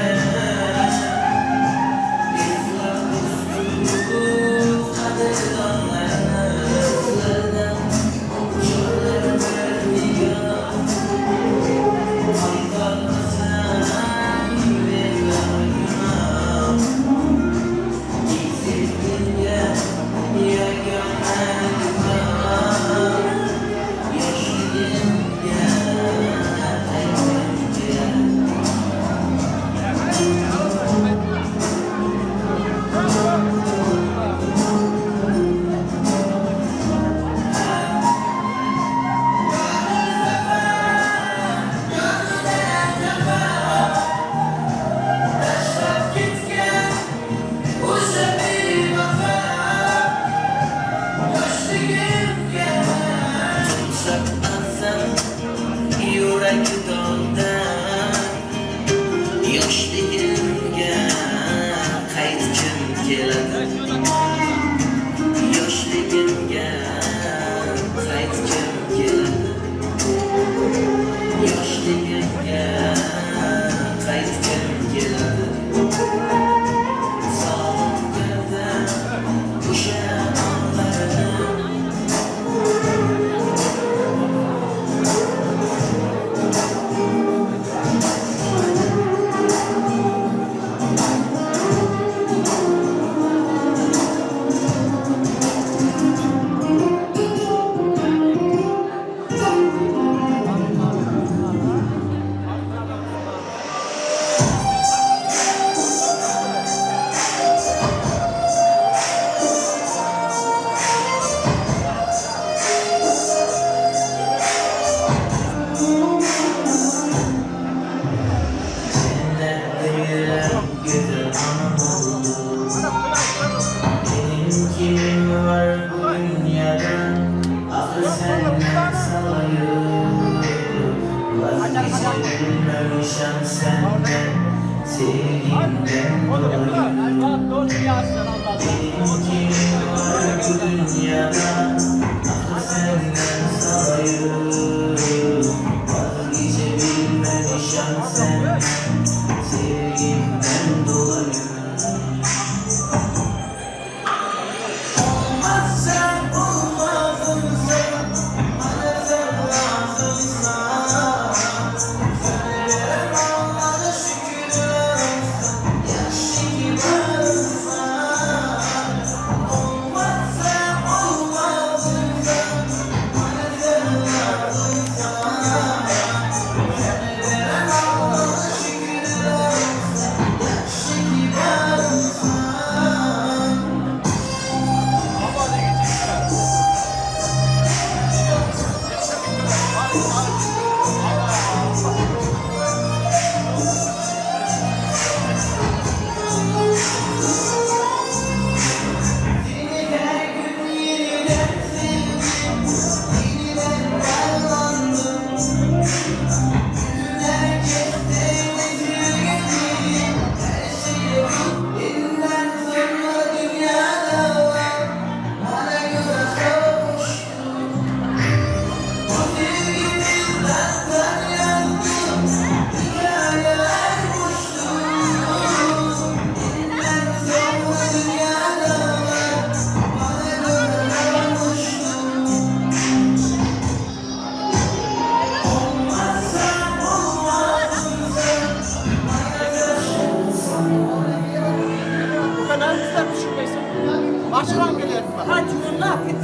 Başıran gelir. Hadi ne yapayım?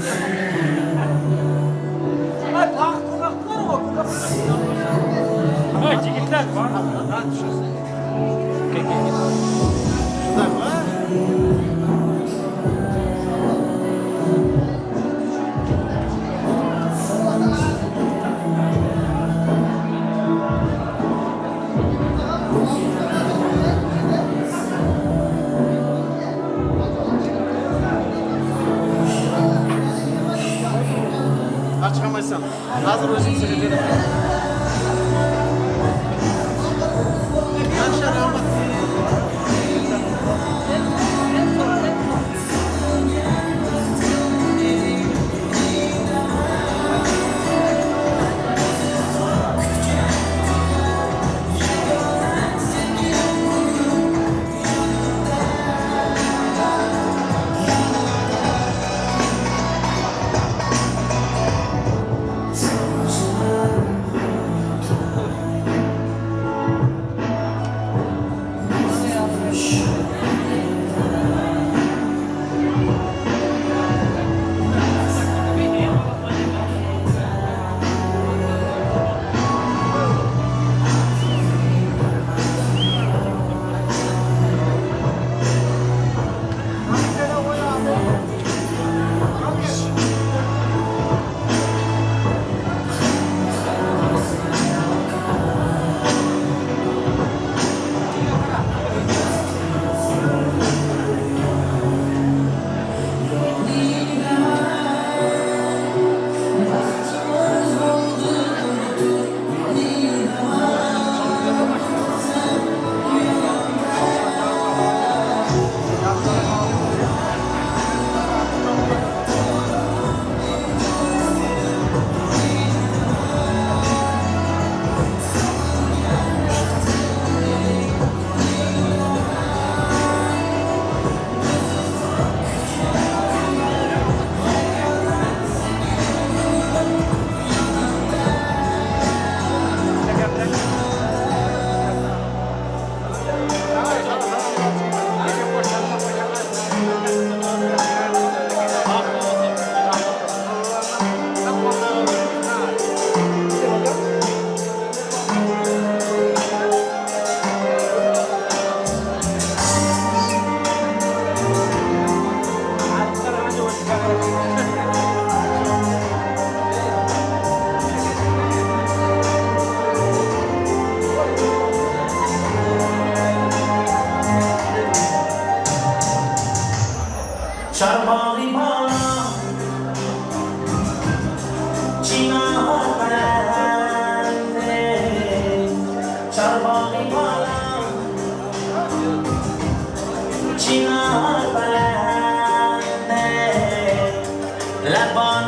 Hadi kulaklar o kulaklar. Ha, çekildiler. Hadi düşürsün. Şuradan mı? Açamaysan. Hazır özüm sürücü.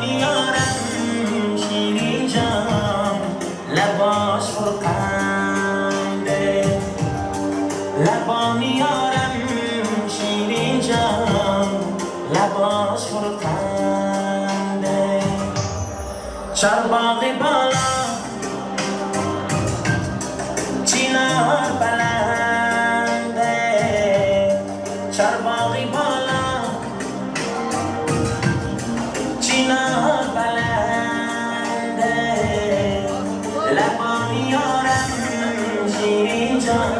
Labani yaram shirin jam labosh furqande Labani yaram shirin jam labosh furqande Charbaghi bala chinar balande Charbaghi bala chinar balande Labani yaram shirin jam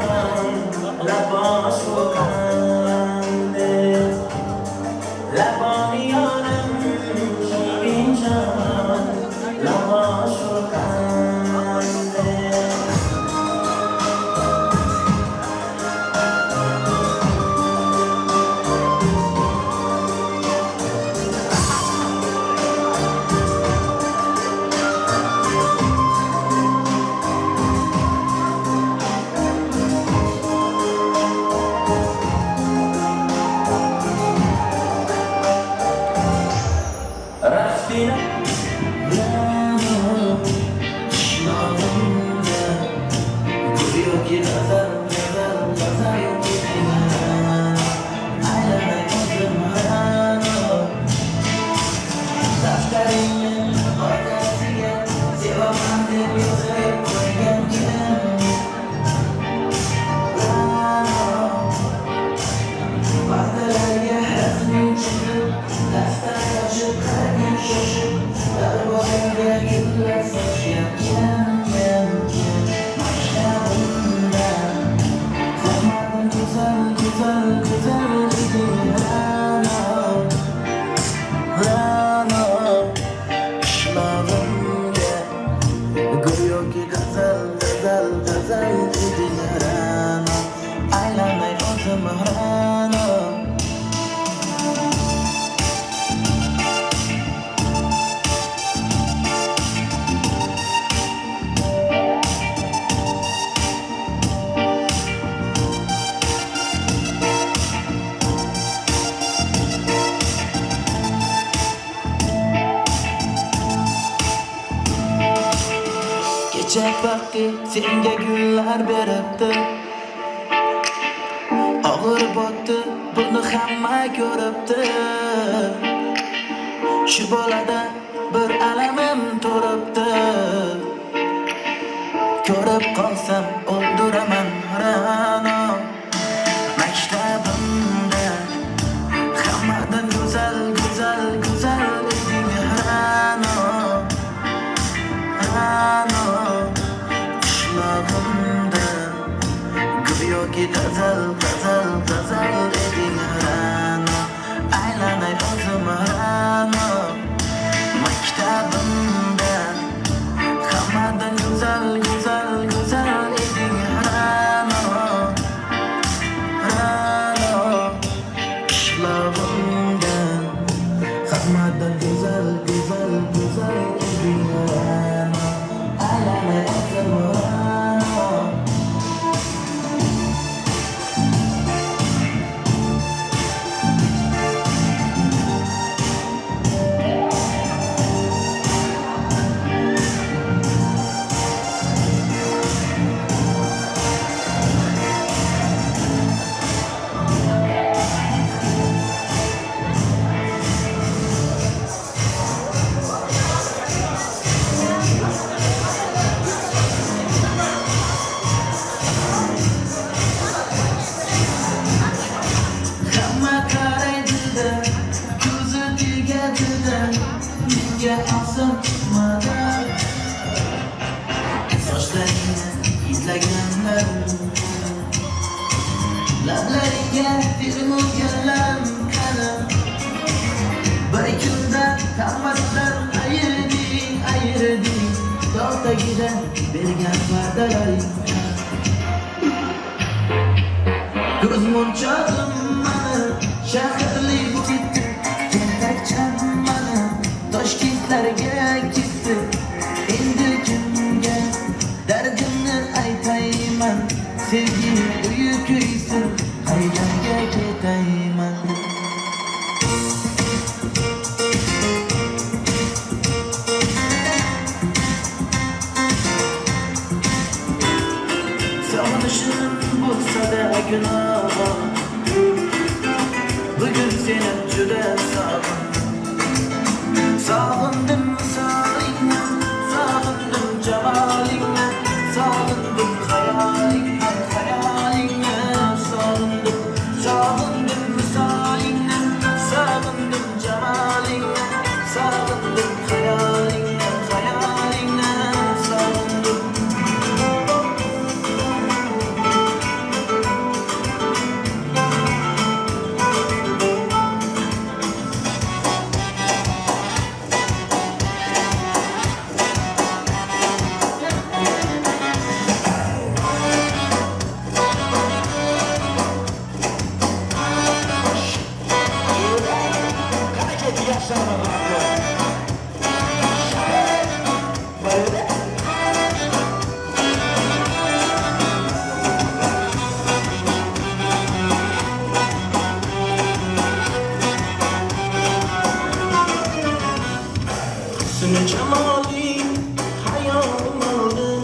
labosh furqande Labani yaram shirin jam labosh furqande Raftina Şinavında Gülüyor ki nazar yok ki Aylana gözüm harano Daftarının ortasıya Sevamam dil yüzüp koygan kim Bahtalarga hazmin çizip Daftar açıp her gün şaşıp Darboğazga güller saçıyan Başlarında Zamanın güzel idi Rano Işlarımda Gülüyor ki güzel idi Rano Aylanay özüm Rano Geçecek vakti senga gullar beribdi Og'ir botdi buni hamma ko'ribdi Shu bolada bir alamim turibdi Ko'rib qolsam o'ldiraman Rano Maktabimda hammadan go'zal eding Rano Qishlog'imda go'yoki g'azal eding Rano Aylanay o'zim Rano Maktabimda hammadan go'zal eding Rano Qishlog'imda hammadan go'zal eding Rano Aylanay o'zim Rano Menga asam chiqmadi Sochlaringni izlaganlar Lablariga termulganlar qani Bir kunda hammasidan ayırding Dog' tagida bergan va'dalaring Ko'z monchog'im mani shaharli bu ketdi Tentakcham mani Toshkentlarga ketdi Endi kimga dardimni aytayman Sevgini uyi kuysin qaydanga ketayman günah Bugün seni juda sağındım misalingni sağındım cemalingni sağındım hayalingni sağındım misalingni sağındım cemalingni sağındım hayalingni sağındım Hüsnü cemalin hayalim aldı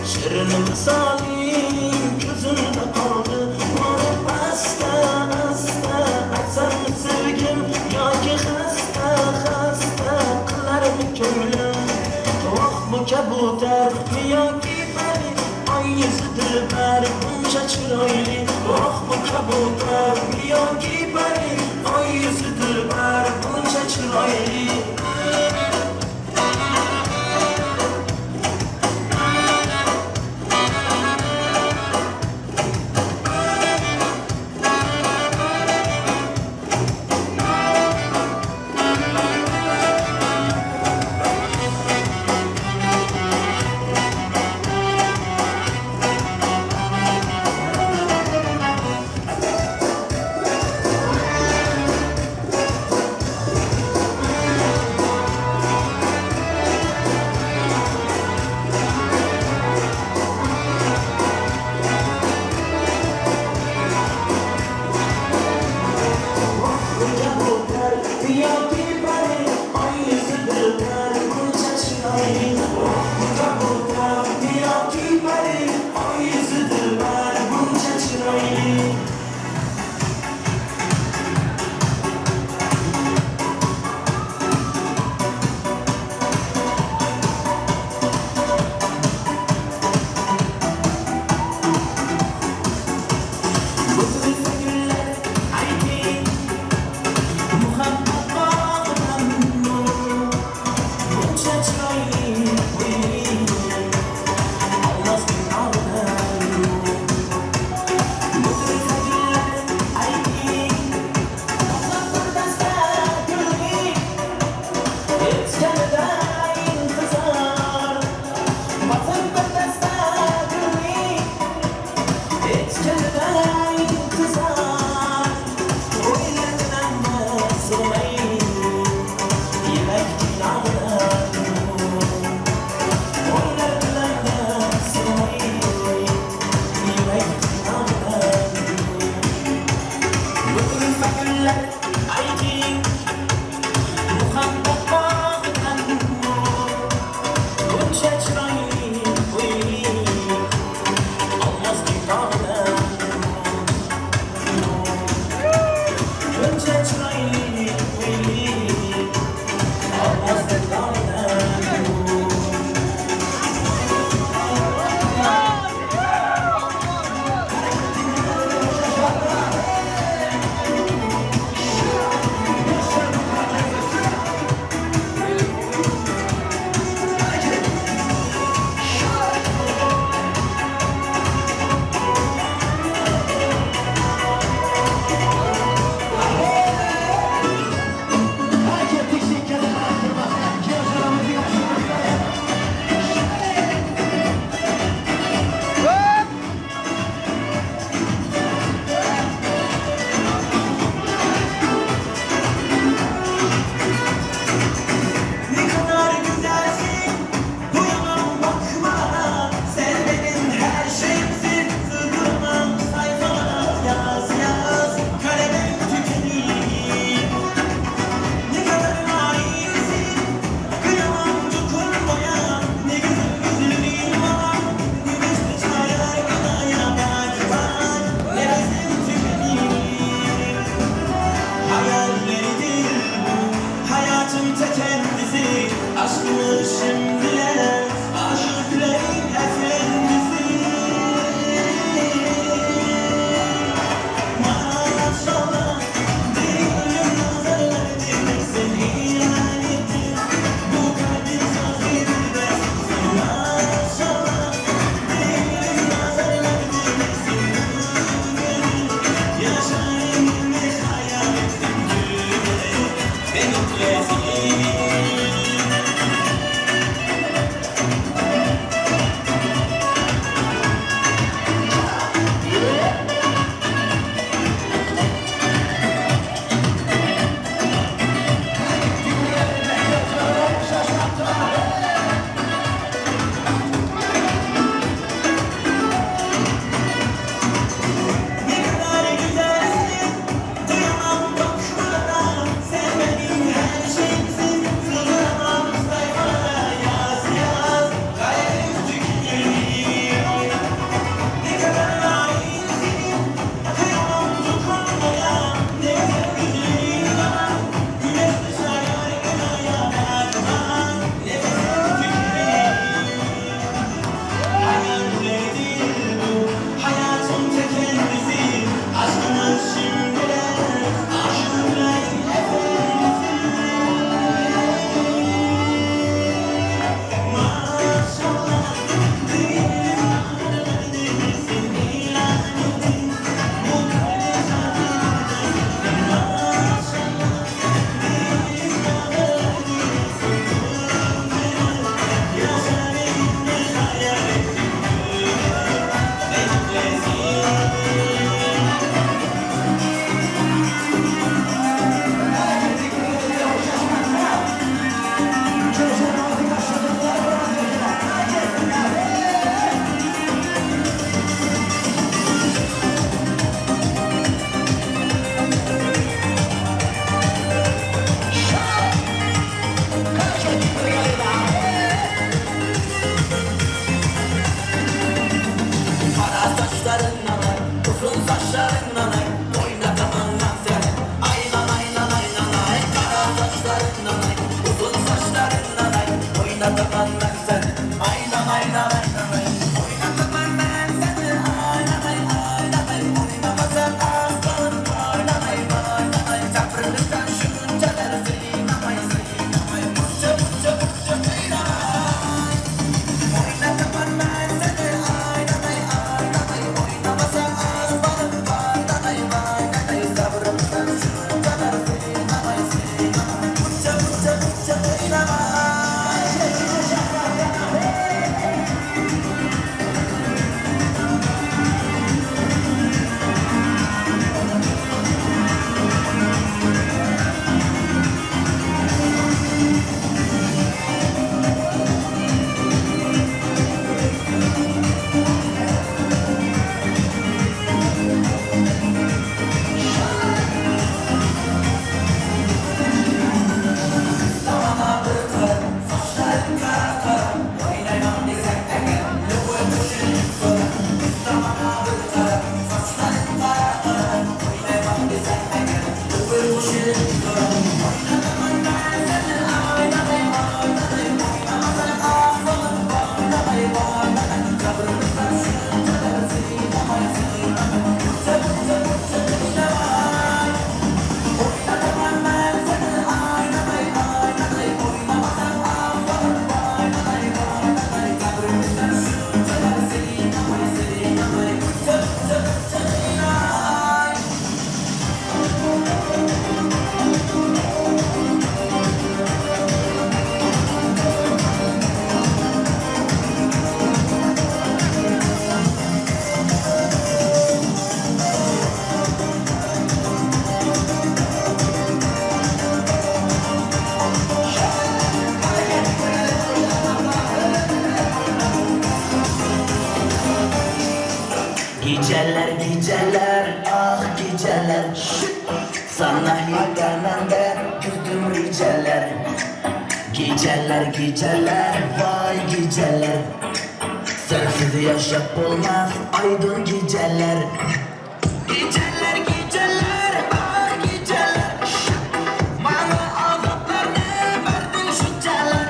Şirin misalin gözümde kaldı Varıp hasta Açsam sevgim Yoki hasta Kılar mı kömlüm Tavak mı kabutar Yoki bari Ay yüzüdür bari Bunca çıraylı Tavak mı kabutar Yoki bari Ay yüzüdür bari Bunca çıraylı Geceler geceler ah geceler sana hikayemde güldüm geceler. Geceler geceler vay geceler sensiz yaşap olmaz aydın geceler. Geceler geceler ah geceler bana azaplar ne verdin şuncalar.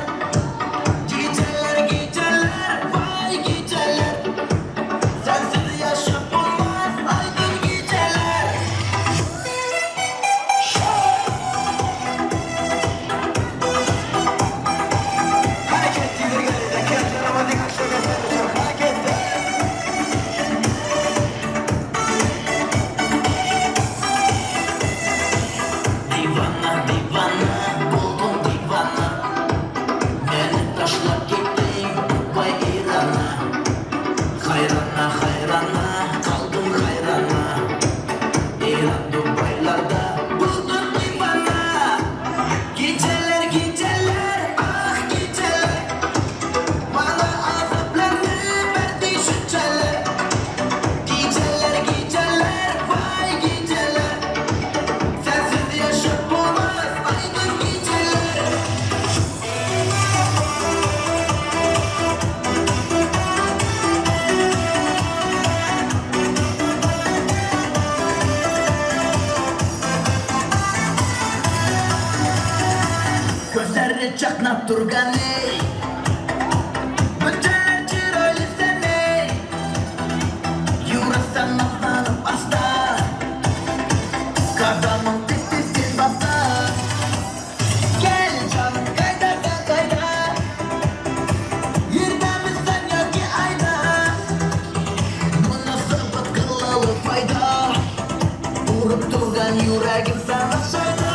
qarab turgan ey bunchalar chiroyli sen ey yurasan maqtanib asta qadamim tez sen basta gel canım qayda yerdamizsan yoki ayda munosabat qilalı fayda urib turgan yuragim sana sayda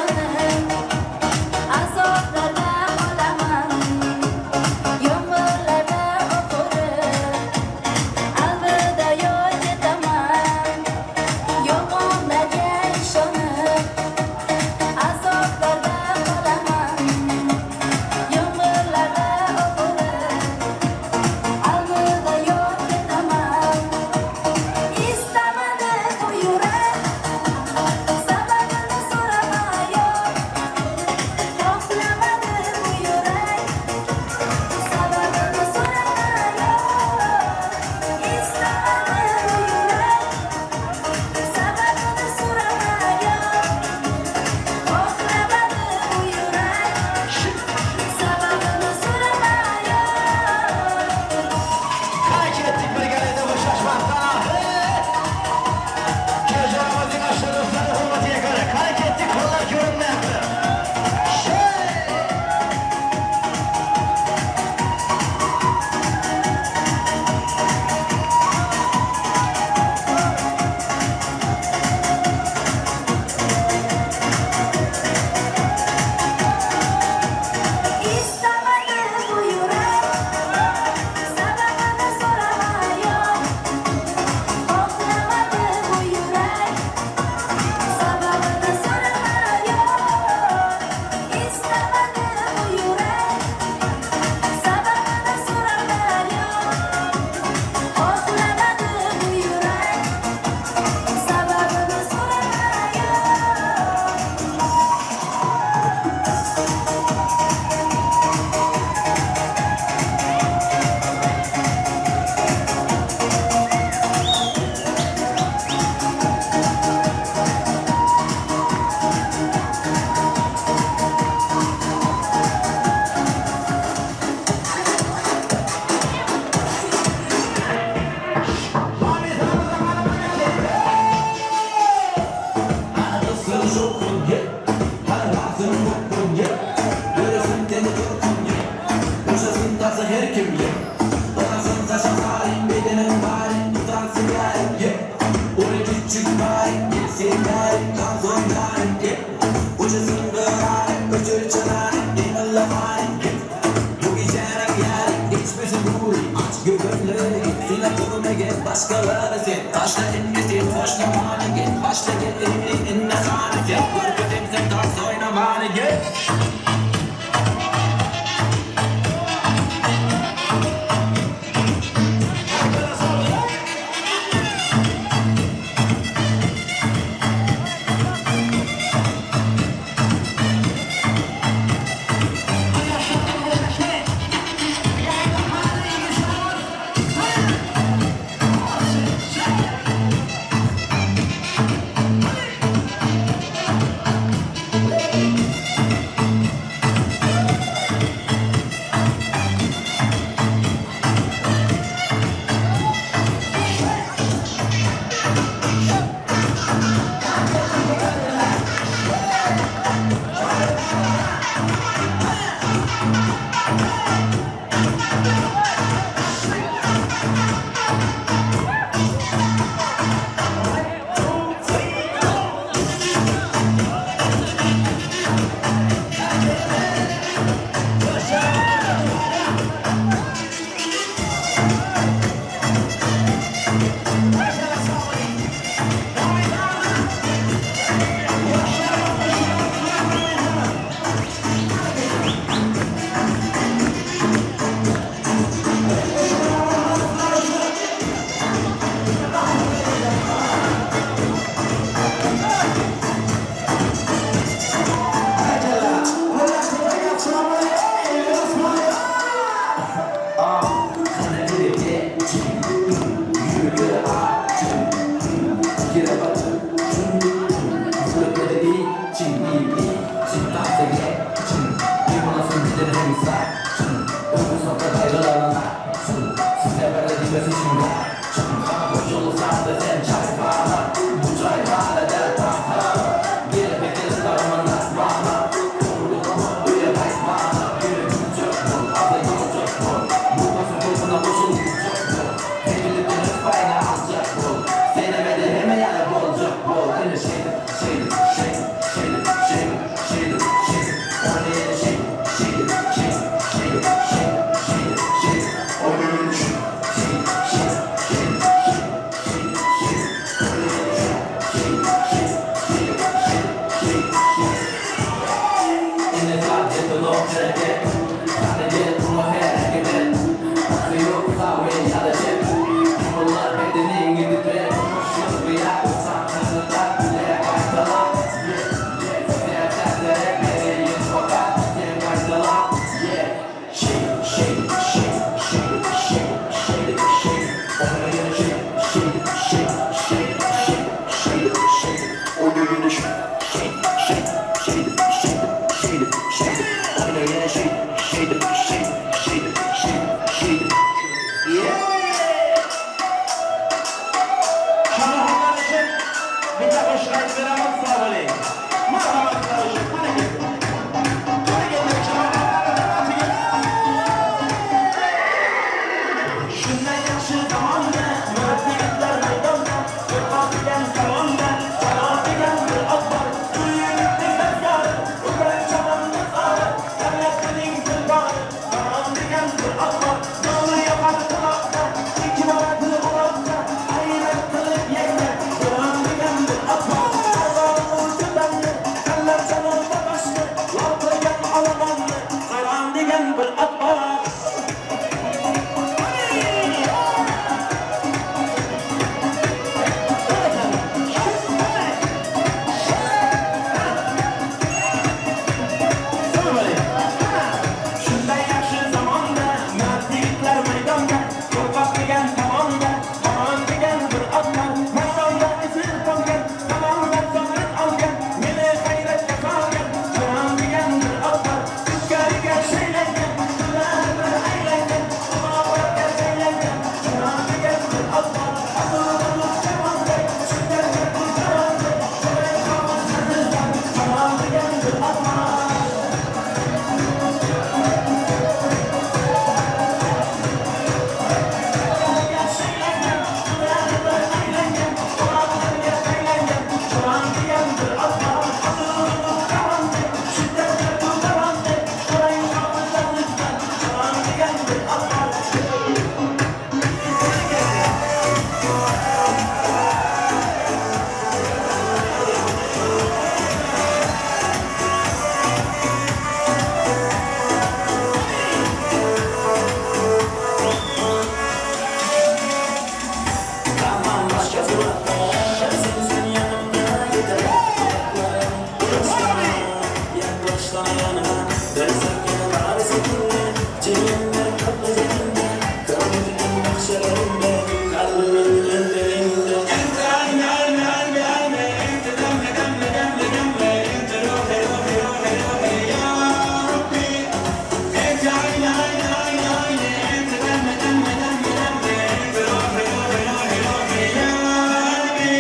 yaşanır Azaplarda olamam Yağmurlarda okurum Alvida yol getemem Yomonlarga ishonib Azoblarda qolaman Yomg'irlarda o'pirib Alvida yol ketaman Istamadi bu yurak Sababini so'ramayoq Xohlamadi bu yurak Sababini so'ramayoq Istamadi bu yurak Sababini so'ramayoq Xohlamadi bu yurak Sababini so'ramayoq Kaç ettik bir galede bu şaşmaktan Gözlerimizin aşırı dostları hürmetiye göre Kaç ettik kollar görünmekte İstemedi bu yürek Sebebini soramayoq Xohlamadı bu yürek Sebebini soramayoq İstemedi bu yürek Sebebini soramayoq Xohlamadı bu yürek Sebebini Başkaları sen taşla inmesin hoşla mani git başla git inne sani sen Gürkütüm sen dans oynamani git sana yanına Dönsek yine bari seninle Cehenneme kapı zeminde Kırmızının nakşelerinde Kalbimin önlerinde Ente ayne ayne ayne ayne Ente demme demme demme demme Ente rohe rohe rohe rohe ya Rabbi Ente ayne ayne ayne ayne Ente demme demme demme demme Ente rohe rohe rohe rohe ya Rabbi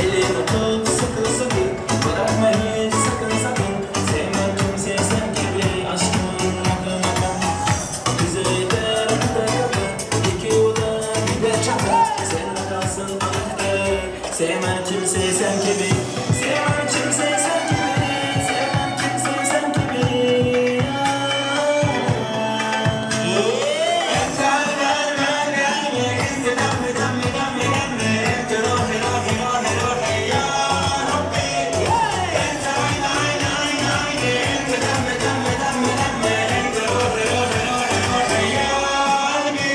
Elini tut sıkı sıkı Bırakma hiç sakın sakın Sevmem kimseyi sen gibi Aşkın akın akın Bizi eder kapı kapı İki oda gider çapı Seninle kalsın anahtarı Sevmem kimseyi sen gibi Sevmem kimseyi sen gibi Sevmem kimseyi sen gibi Ente ayne ayne ayne ayne Ente demme demme demme demme Ente rohe rohe rohe rohe ya Rabbi Ente ayne ayne ayne ayne Ente demme demme demme demme Ente rohe rohe rohe rohe ya Rabbi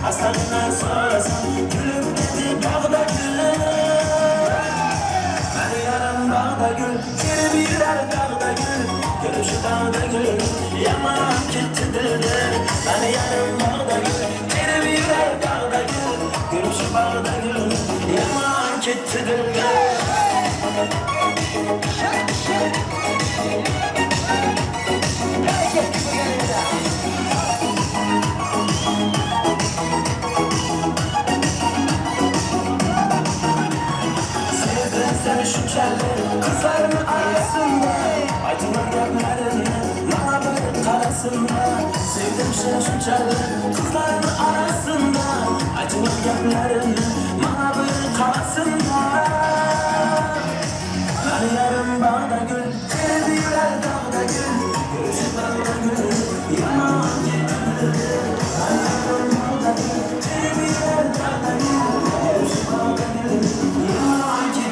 Aslanlar sorasam gülüp dedi bağda gül. Ben yarım bağda gül, geri birer dağda gül. Görüşü dağda gül, yaman gitti dildir. Ben yarım bağda gül, geri birer dağda gül. Görüşü bağda gül, yaman gitti dildir. Kızların arasında acılar yerlerine mağaberin karasında sevdim şaşırçalı kızların arasında acılar yerlerine mağaberin karasında ben yarım bağda gül geri birer dağda gül görüşü bağda gül yaman gitti ben yarım bağda gül geri birer dağda gül görüşü bağda gül yaman gitti.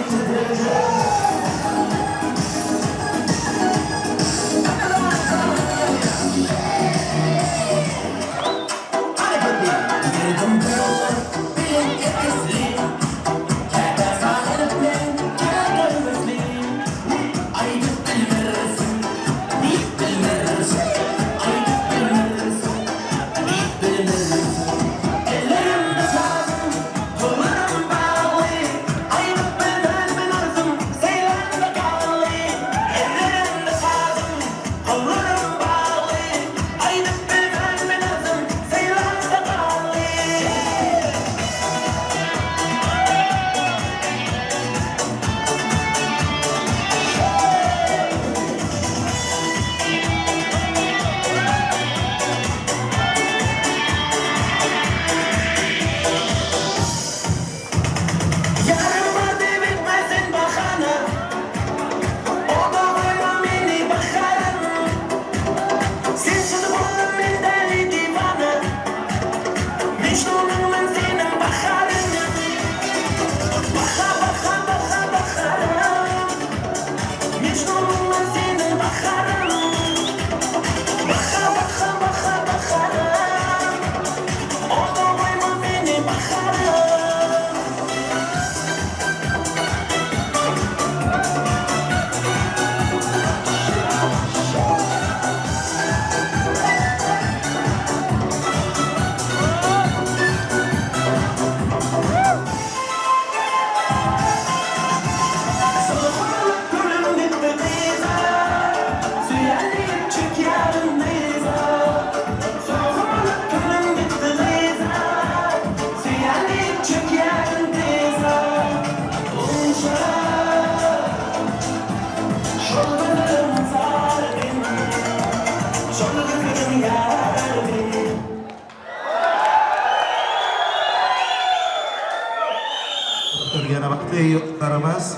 Turgana vaqtli yurtlarimiz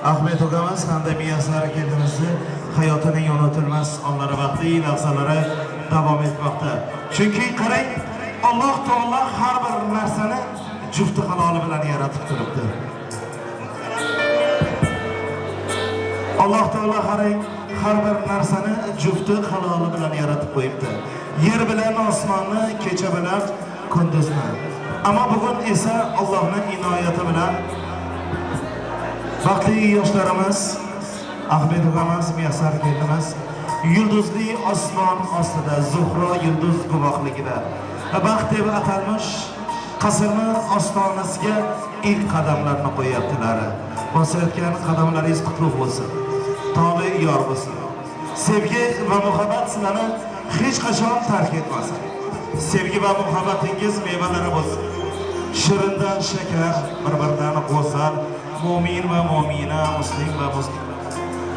Ahmet Ogamiz hamda Miyasar kendimizni hayotining unutilmas onlari vaqtli lahzalari davom etmoqda. Chunki qarang, Alloh taolo har bir narsani jufti haloli bilan yaratib turibdi. Alloh taolo har bir narsani jufti haloli bilan yaratib qo'yibdi. Yer bilan osmonni, kecha bilan kunduzni. Ama bugün ise Allah'ın inoyati bilan vaqtli yoshlarimiz Ahmet Ogamiz, Miyasar kendimiz yulduzli osmon ostida Zuhro yulduz guvohligida baxt deb atalmish qasrni ostonasiga ilk qadamlarni qo'yaptilar. Bosayotgan qadamlaringiz qutlug' bo'lsin. Toli yor bo'lsin. Sevgi va muhabbat sizlarni hech qachon tark etmasin. Sevgi va muhabbatingiz mevalari bo'lsin. Shirindan shakar, bir-biridan go'zal, mu'min va mu'mina, muslim va muslim.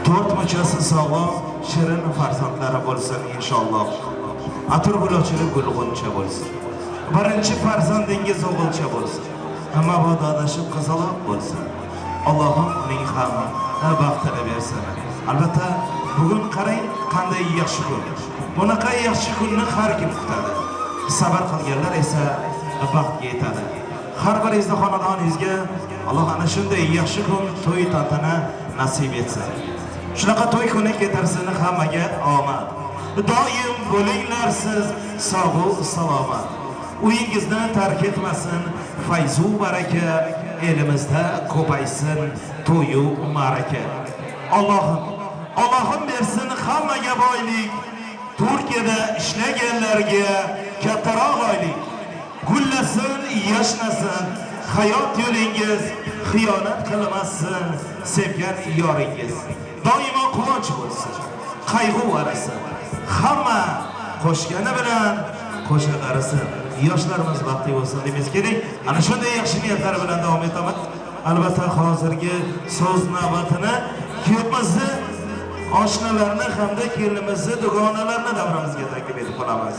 To'rt muchasi sog'lom, shirin farzandlari bo'lsin inshaalloh. Atir gulchilik gulg'uncha bo'lsin. Birinchi farzandingiz o'g'ilcha bo'lsin. Mabodo adashib qizaloq bo'lsin. Allohim uning ham baxtini bersin. Albatta, bugun qarang qanday yaxshi kun. Bunaqa yaxshi kunni har kim kutadi. Sabr qilganlar esa baxtga yetadi. Har biringizni xonadoningizga Alloh ana shunday yaxshi kun, to'y tantana nasib etsin. Shunaqa to'y kuni ketarsin hammaga omad. Doim bo'linglar siz sog' salomat. Uyingizni tark etmasin fayzu baraka, elimizda ko'paysin to'yu maraka. Allohim bersin hammaga boylik, Turkiyada ishlaganlarga kattaroq oylik. Gullasin, yashnasin hayot yo'lingiz, xiyonat qilmasin sevgan yoringiz. Doimo quvonch bo'lsin, qayg'u arasin. Hamma qo'shgani bilan qo'sha qarisin. Yoshlarimiz baxtli bo'lsin deymiz kerak. Ana shunday yaxshi niyatlar bilan davom etamiz. Albatta hozirgi so'z navbatini kuyibimizni, oshnalarni hamda kelinimizni, dugonalarni davramizga taklif etib qolamiz.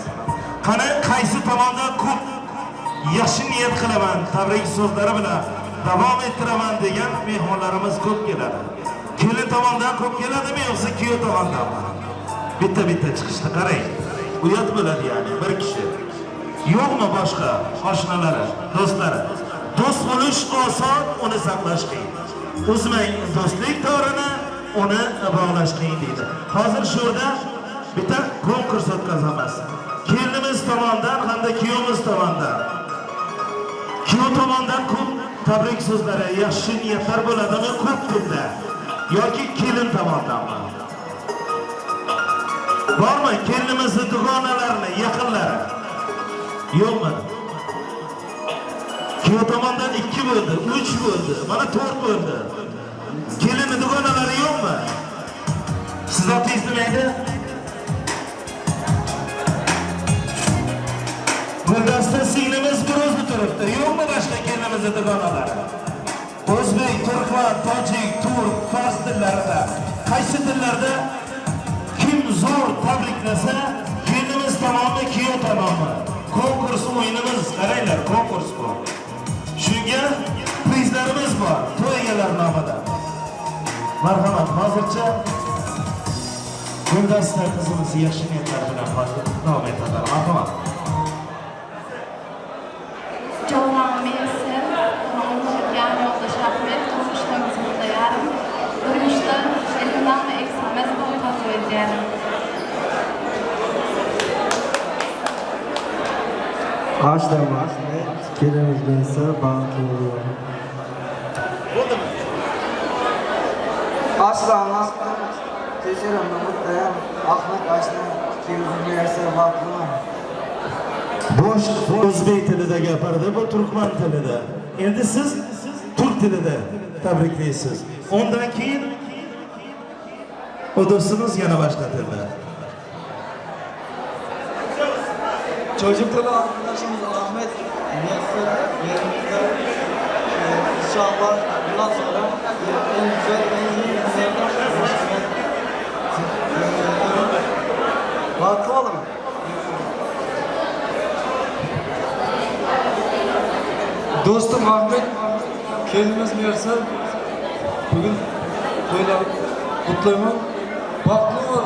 Qani qaysi tomondan ko'p yaxshi niyat qilaman, tabrik so'zlari bilan davom ettiraman degan mehmonlarimiz ko'p keladi. Kelin tomondan ko'p keladimi yo'qsa kuyov tomondanmi? Bitta chiqishda qarang. Uyat bo'ladi ya'ni bir kishi. Yo'qmi boshqa oshnalari, do'stlari? Do'st bo'lish oson, uni saqlash qiyin. Uzmang do'stlik torini, uni bog'lash qiyin deydi. Hozir shu yerda bitta konkurs o'tkazamiz. Kelinimiz tomonidan hamda kuyovimiz tomonidan. Kuyov tomonidan ko'p tabrik so'zlari, yaxshi niyatlar bo'ladimi ko'p kunda yoki kelin tomonidanmi? Bormi kelinimizni dugonalarini, yaqinlari? Yo'qmi? Kuyov tomonidan 2 bo'ldi, 3 bo'ldi, mana 4 bo'ldi. Kelini dugonalari yo'qmi? Siz otingiz nima edi? Buldasta singlimiz bir o'zi turibdi. Yo'qmi boshqa kelinimizni dugonalari? O'zbek, turkman, tojik, turk, fars tillarida, qaysi tillarda kim zo'r tabriklasa, kelinimiz tomoni, kuyov tomoni. Konkurs o'yinimiz, qaranglar, konkurs bu. Shunga prizlarimiz bor, to'y egalar nomidan. Marhamat, hozircha Guldasta qizimiz yaxshi niyatlar bilan davom etadi. Marhamat. Javonim Mersel, Mamlakatgan yoldash Ahmet, turmushda bizimda yarim. Turmushda elimdan eksilmez to'y tasvir etganim. Başlamak, kelimiz ise bağlı. Başlamak, teşekkürler mutluyum. Ahmet Aşna, kelimiz ise bağlı. Bosh o'zbek tilida gapirdi, bu turkman tilida. Endi siz turk tilida tabriklaysiz. Ondan keyin o do'stimiz yana boshqa tilda. Çocuklar arkadaşımız Ahmet Mersel yerimizde inşallah bundan sonra en güzel, en iyi günlerden Vakti olur mu? Dostum Ahmet, kendimiz Mersel, bugün böyle mutluyum, baklı var.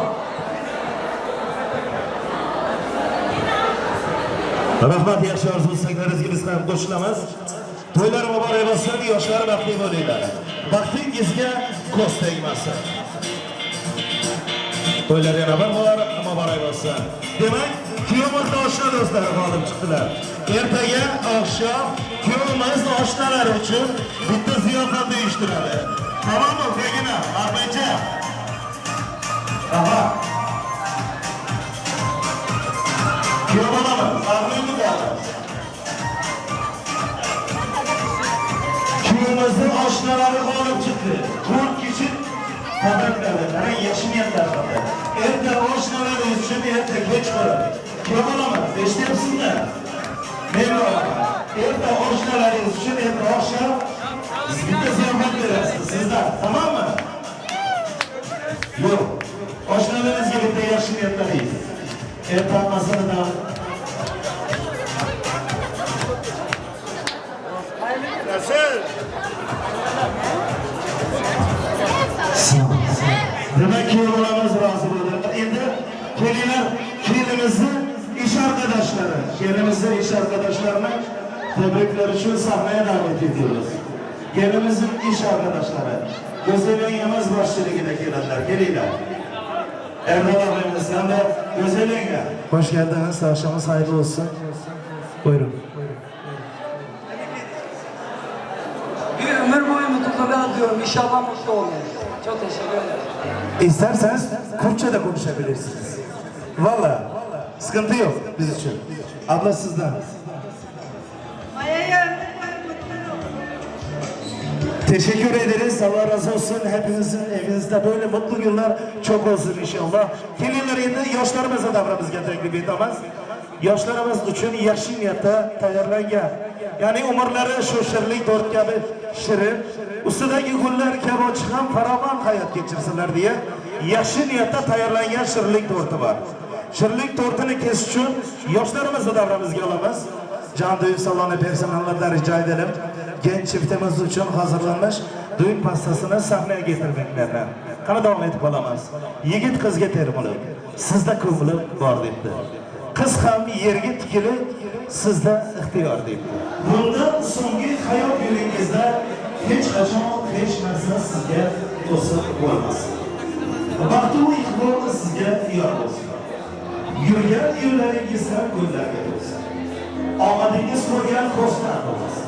Rahmat, yaxshi orzu-istaklaringizga biz ham qo'shilamiz. To'ylar muborak bo'lsin, yoshlar baxtli bo'linglar. Baxtingizga ko'z tegmasin. To'ylar yana bir muborak bo'lsin. Demak, kuyovimiz oshna do'stlari g'olib chiqdilar. Ertaga oqshom kuyovimiz oshnalari uchun bitta ziyofat uyushtiradi. Tamommi, Begina? Ahmetcha. Aha. Kuyov bolamiz, Ahmetni bo'lamiz. To'yimizning oshnalari g'olib chiqdi. 4 kishi tabriklardi. Qarang, yaxshi niyatlar qildi. Erta oshnalaringiz uchun erta kech ko'radi. Kim olaman? Eshityapsizmi? Men olaman. Erta oshnalaringiz uchun erta osham bitta ziyofat berasiz sizlar, tamommi? Yo'q. Oshnalaringizga bitta yaxshi niyatlaringiz. Erta masaladan demak kuyovlarimiz rozi bo'ldi. Endi kelinglar, kelinimizni ish arkadaşları, kelinimizning ish arkadaşlarini tabriklar uchun sahnaga davet ediyoruz. Kelinimizning ish arkadaşları Go'zalingimiz boshchiligida keladilar. Kelinglar. Erdal abimiz hamda Go'zalingga hoş geldiniz. Akşamınız hayırlı olsun. Buyurun. Bir ömür boyu mutluluklar diliyorum. İnşallah mutlu olun. Çok teşekkür ederim. İsterseniz Kürtçe de konuşabilirsiniz. Vallahi sıkıntı yok biz için. Abla sizden. Teşekkür ederiz. Allah razı olsun. Hepinizin evinizde böyle mutlu günler çok olsun inşallah. Gelinler endi yoshlarımıza davramizga taklif etamiz. Yoshlarimiz uchun yaxshi niyatda tayyorlangan. Ya'ni umrlari shu shirlik to'rt kabi shirin, ustidagi gullar kabi ochiq ham farovon hayot kechirsinlar deya yaxshi niyatda tayyorlangan shirlik to'rti bor. Shirlik to'rtini kesish uchun yoshlarimizni davramizga olamiz. Jon düğün saloni personallardan rica edelim. Genç çiftimiz uchun hozirlanmış düğün pastasini sahnaga keltirmoqlarni. Qani davom etib qolamiz. Yigit qizga termilib, sizda ko'ngli bor debdi. Qiz ham yerga tikilib, sizda ixtiyor debdi. Bundan so'nggi hayot yo'lingizda hech qachon hech narsa sizga to'siq bo'lmasin. Baxtu iqbol sizga yor bo'lsin. Yurgan yo'llaringizda gullarga to'lsin. Omadingiz ko'rgan ko'zlar bo'lsin.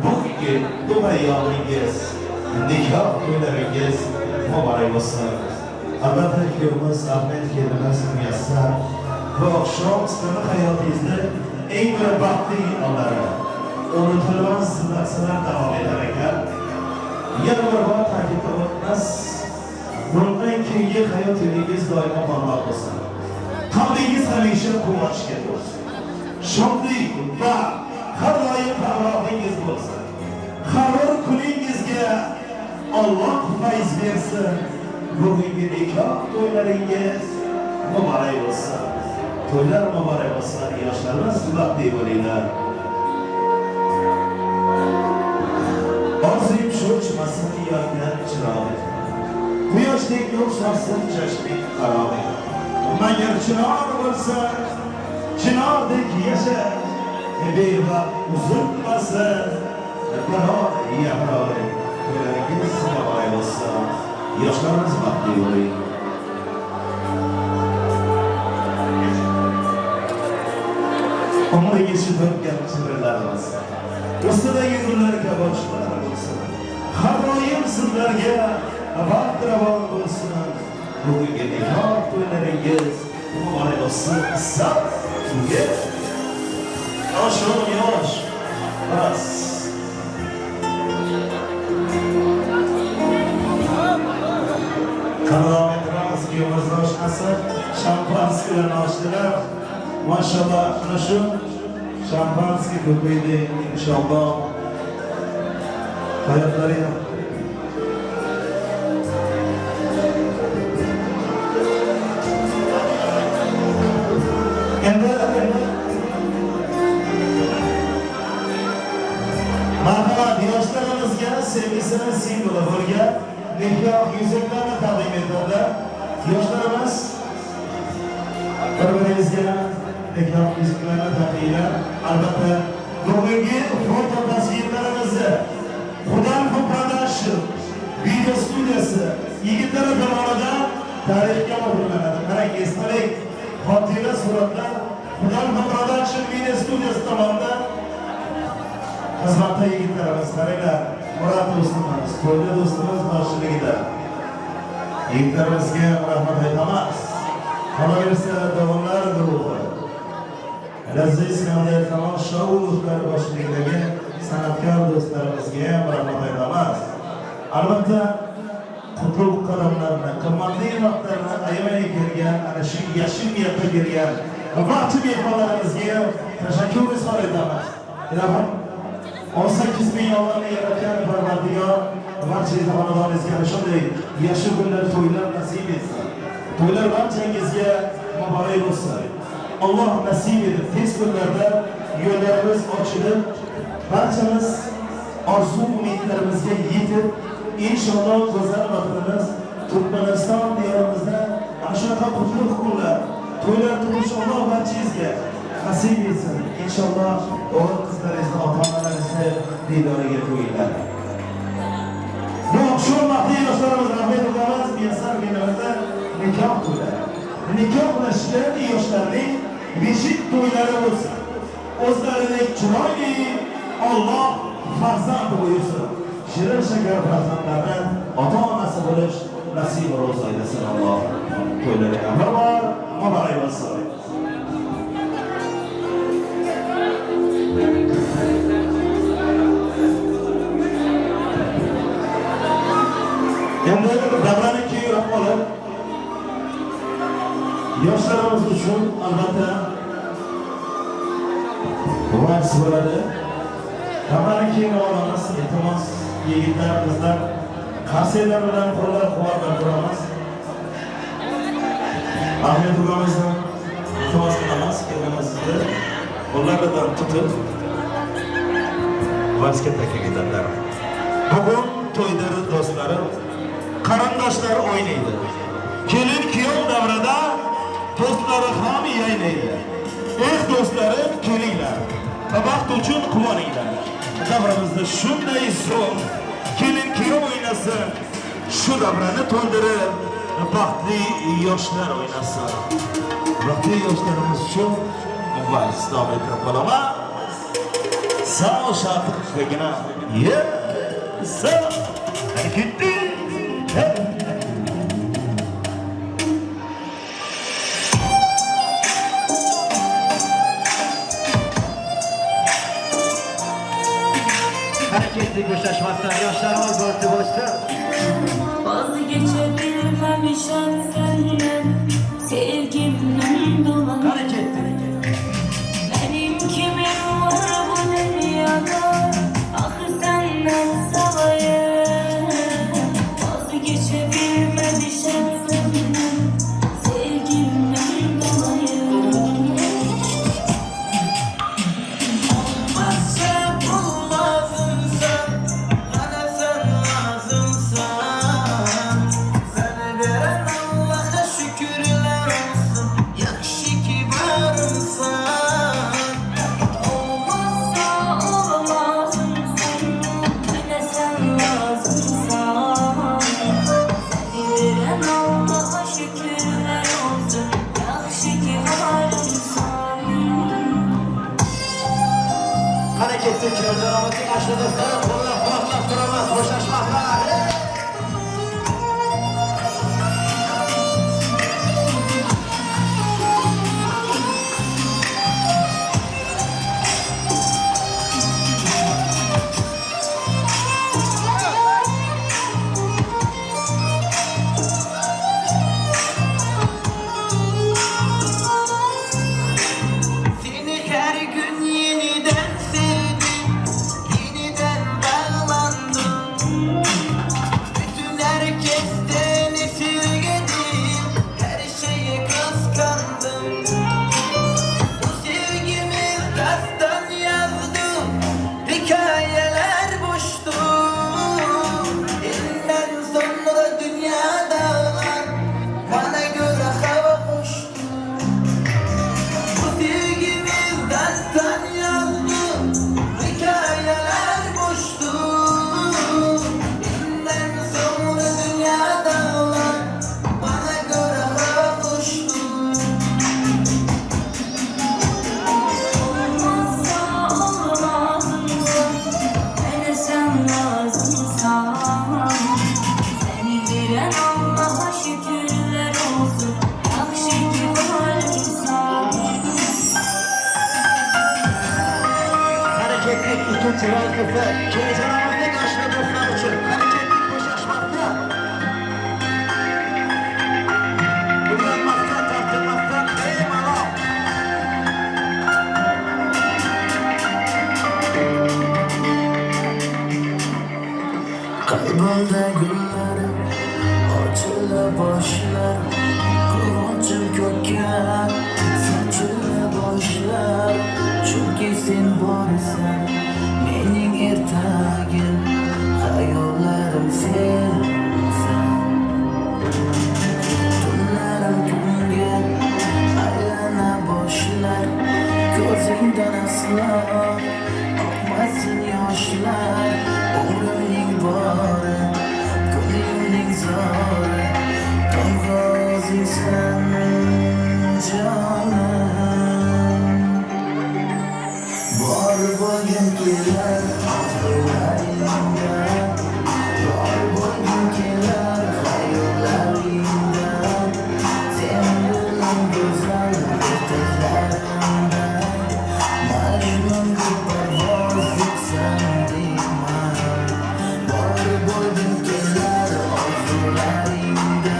Bugungi dumayoningiz, nikoh to'ylaringiz muborak bo'lsin. Albatta kuyovimiz Ahmet kelinimiz muyassar bu oqshom sizning hayotingizda eng bir baxtli onlari, unutilmas lahzalar davom etar ekan. Yana bir bor ta'kidlamoqmiz, bundan keyingi hayot yo'lingiz doimo porloq bo'lsin. Qalbingiz hamisha quvonchga to'lsin. Shodlik va har doim farog'ingiz bo'lsin. Har bir kuningizga Alloh fayz bersin. Bugungi nikoh to'ylaringiz muborak bo'lsin. To'ylar muborak bo'lsin. Yoshlarimiz baxtli bo'linglar. Orzum sho'chmasin yongan chiroq. Quyoshdek yo'qsasin chashming qarog'i. Magar chinor bo'lsa, chinordek yasha. Bevaqt uzilmasin. Biror yaprog'i. To'ylaringiz muborak bo'lsin. Yoshlarimiz baxtli bo'ling. Umringiz o'tgan chimirlarimiz ustidagi gullar kabi ochiqlar bo'lsin. Har doim sizlarga baxt ravon bo'lsin. Bugungi nikoh to'ylaringiz muborak bo'lsin. Sab shunga yosh bas. Qandoq kuyovimiz oshnasi shampanskiy bilan ochdilar. Maşallah ana shu şampanski ko'paydi inşallah. Hayotlari ham endi marhamat yoshlarimizga sevgisini simboli bo'lgan nikoh yuzaklarini taqdim etadi. Yoshlarimiz bir-biringizga nikoh yuzaklarini taqinglar. Albatta bugungi foto tasvirlarimizni Xudalfu Production video studiyasi yigitlar tomonidan tarixga muhrlanadi. Qarang, esdalik xotira suratlar Xudalfu Production video studiyasi tomonidan xizmatda yigitlarimiz. Qaranglar, Murat do'stimiz, Qo'yli do'stimiz boshchiligida yigitlarimizga rahmat aytamiz. Qolaversa davomlar guruhi Aziz Kamil Kamol Shoulovlar boshchiligidagi san'atkor do'stlarimizga ham rahmat aytamiz. Albatta qutlug' qadamlarini, qimmatli vaqtlarini ayamay kelgan, ana shu yashil niyatda kelgan barcha mehmonlarimizga tashakkur izhor etamiz. Ilohim 18 ming olamni yaratgan Parvardigor barcha xonadoningizga shunday yashil kunlar, to'ylar nasib etsin. To'ylar barchangizga muborak bo'lsin. Alloh nasib etib tez kunlarda yo'llarimiz ochilib, barchamiz orzu umidlarimizga yetib, inshaalloh go'zal vatanimiz Turkmaniston diyorimizda ana shunaqa qutlug' kunlar, to'ylar turish Alloh barchangizga nasib etsin. Inshaalloh o'g'il qizlaringizni, ota-onalaringizni diydoriga qo'yinglar. Bu oqshom vaqti yoshlarimiz rahmat o'qamiz, muyassar kunimizda nikoh to'ylari. Nikohlashgan yoshlarning beshik to'ylari bo'lsin. O'zlarining chiroyli Alloh farzand buyursin. Shirin shakar farzandlardan ota-onasi bo'lish nasib ro'z aylasin Alloh. To'ylariga bor, muborak bo'lsin. Endi davrani keyinroq olib, yoshlarimiz uchun albatta vals bo'ladi. Davrani keyinroq olamiz. Iltimos, yigitlar, qizlar, qarsiylar bilan qo'llab-quvvatlab turamiz. Ahmet ukamizni iltimos qilamiz, kelamiz sizni qo'llaridan tutib valsga taklif etadilar. Bugun to'yda do'stlarim, qarindoshlar o'ynaydi. Kelin kuyov davrida do'stlari ham yaynaydi. Do'stlarim, kelinglar. Baxt uchun quvoninglar. Davramizda shunday so'ng kelin kuyov o'ynasin. Shu davrani to'ldirib, baxtli yoshlar o'ynasin. Baxtli yoshlarimiz uchun vals davom ettirib qolaman. Sağ şarkıgina. Sağ hareketli. Hareketli koşuşmaktan yaşlarımız borcu boştur. Vazgeçebilmemişim senden, sevgimden dolan. Hareketli. Benim kimim var bu dünyada, ah senden savayım. Vazgeçebilmemişim senden, sevgimden dolayım. Olmazsa bulmazımsan, bana sen lazımsan. Seni veren Allah'a şükürler olsun, yakşı ki varımsan. Olmazsa olamazsın, bana sen lazımsan. Seni veren Allah'a şükürler olsun, yakşı ki varımsan. Hareketli köylerimizin aşırılıkları kollab-quvvatlab turamiz, boşashmoqlar. Seni her gün yeniden sevdim, yeniden bağlandım. Bütün herkesten esirgedim, her şeye kıskandım. Bu sevgimiz dastan yazdım, hikayeler boştu. Elinden sonra dünya dağlar, bana göre hava hoştu. Bu sevgimiz dastan yazdım, hikayeler boştu. Elinden sonra dünya dağlar, bana göre hava hoştu. Olmazsa olamazsın, bana sen lazımsan. Seni veren Allah'a şükürler olsun, yakşı ki varımsan. Hareketli ikinci valkısı, köylerimizin aşırılıkları için hareketli Kalbimde güller açıla başlar, kıvancım kökке saçıla başlar. Çünkü sen varsan mening ertagim, hayollarim sensan. Tunlarim kunga aylana boshlar, ko'zingdan aslo oqmasin yoshlar. Umrimning bori, ko'nglimning zori, to'ng'izingsan jonim. Bor bo'lgim kelar orzularingda, bor bo'lgim kelar xayollaringda. Sen bilan go'zal ertaklarimda, Majnundek parvoz etsam deyman. Bor bo'lgim kelar orzularingda,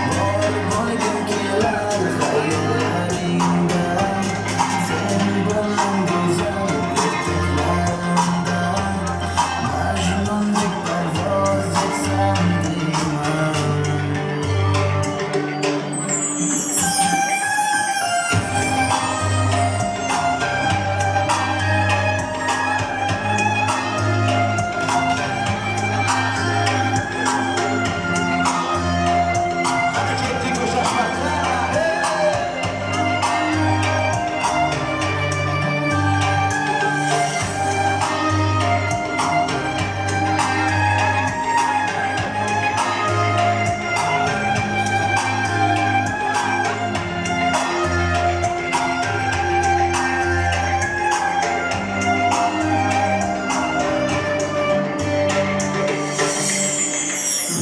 bor bo'lgim kelar xayollaringda. Sen bilan go'zal ertaklarimda, Majnundek parvoz etsam deyman.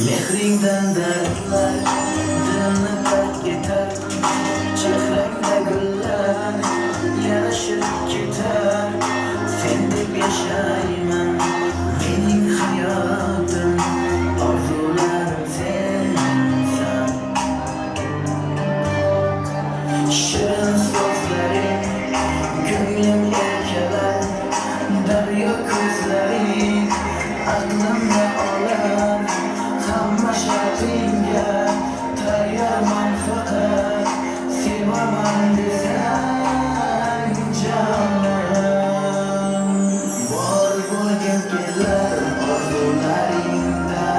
Mehringdan dardlar dilni tark etar, chehrangda gullar yarashib ketar. Sendek yashayman mening hayotim, orzularim sensan. Shirin so'zlaring ko'nglim erkalar, daryo ko'zlaring aqlimni olar. Hamma shartingga tayyorman, faqat sevaman desang jonim. Bor bo'lgim kelar orzularingda,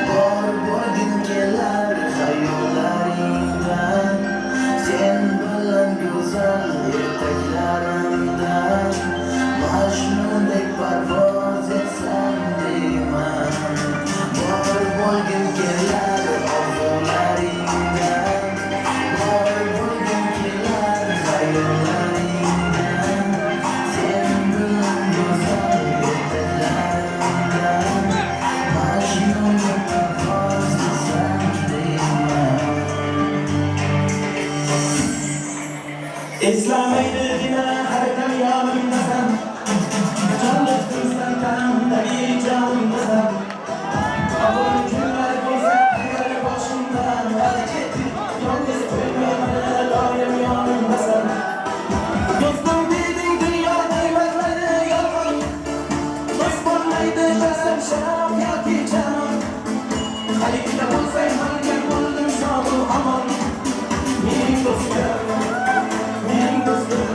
bor bo'lgim kelar xayollaringda. Sen bilan go'zal ertaklarimda, Majnundek parvoz etsam deyman. Bor bo'lgim kelar orzularingda, bor bo'lgim kelar xayollaringda. Sen bilan go'zal ertaklarimda, Majnundek parvoz etsam deyman. Eslamaydigina har dam yonimdasan, jonliqsan tanimdagi jonimdasan. Qabul kunlar bo'lsa hayal boshimdan, hali ketdik yolg'iz qo'ymayman, doim yonimdasan. Do'stim deding dunyo ne'matlarni yolg'on, do'st bo'lmaydi bazam sharob yoki janon. Halikda bo'lsang malkam bo'ldim sog'-u omon. Mening do'stim, mening do'stim.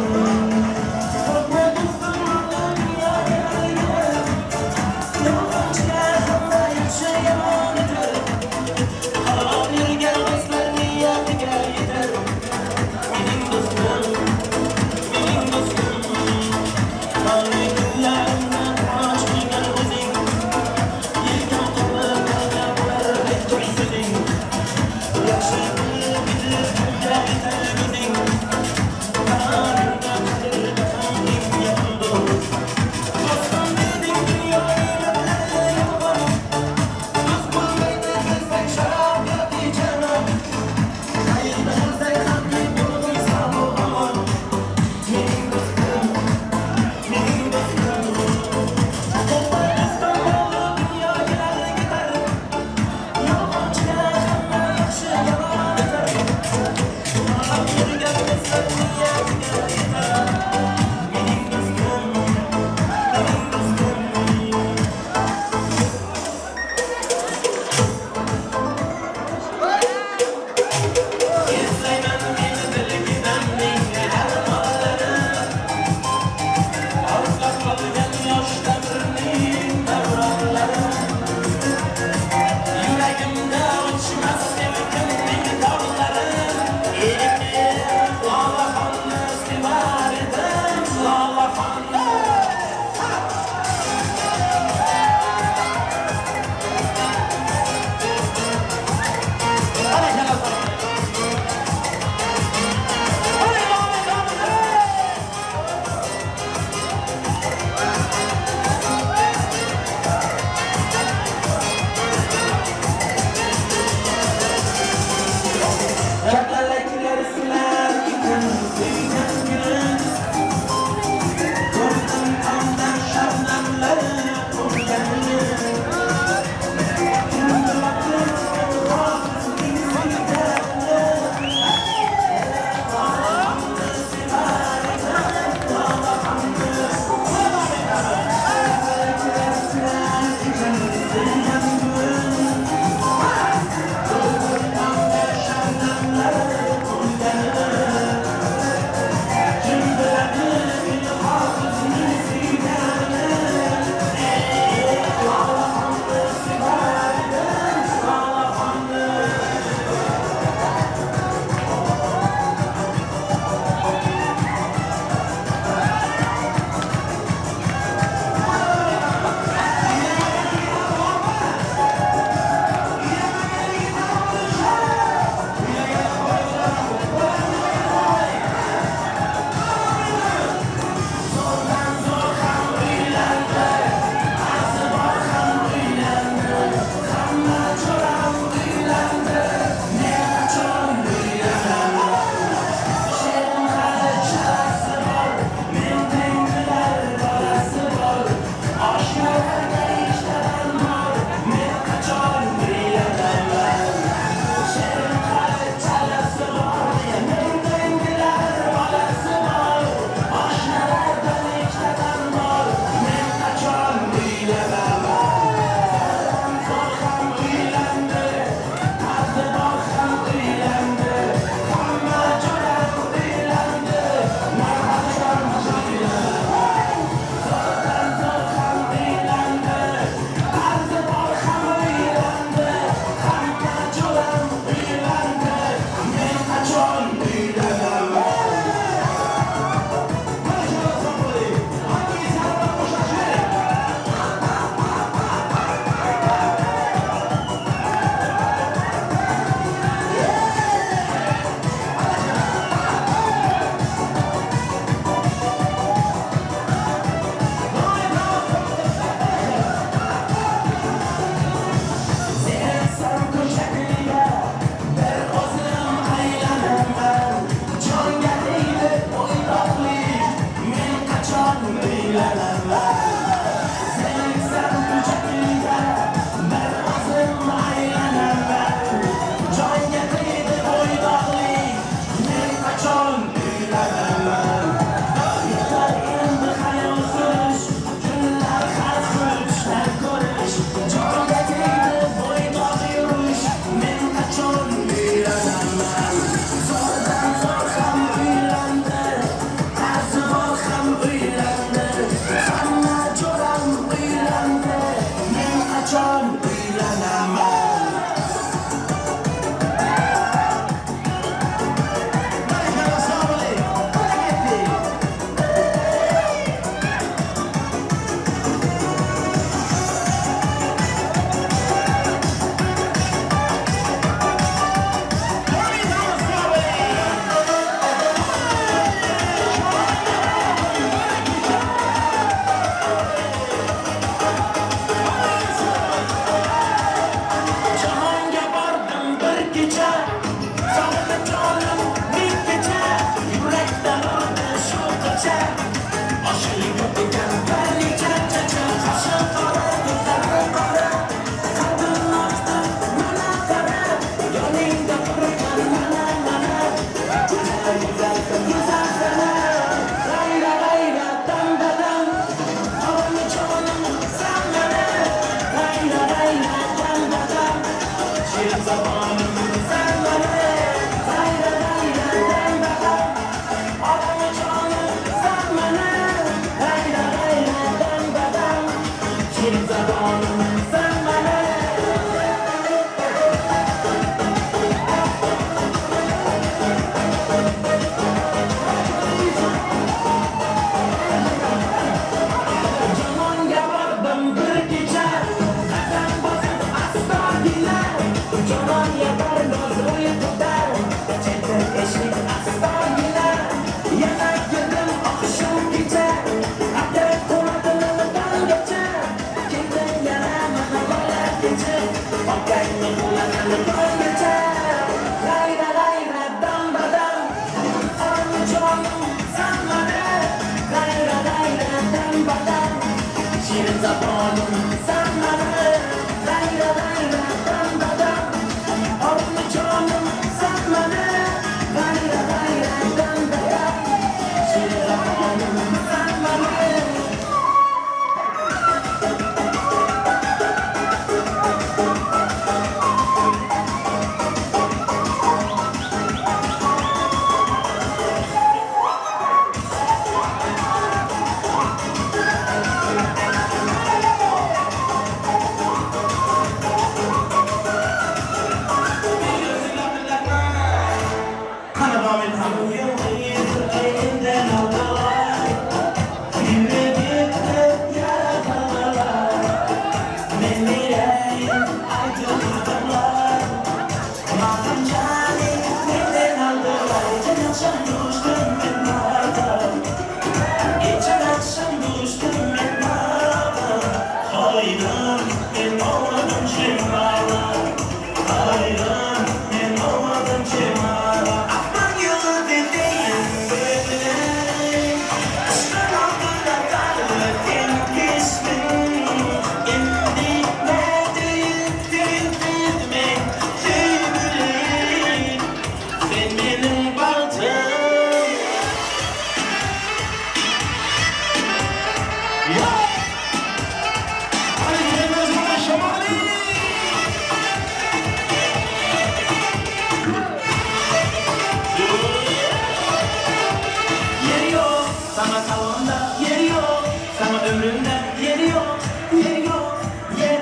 Yeri yok, sana salonda yeri yok, sana ömrümde yeri yok, yeri yok, yer.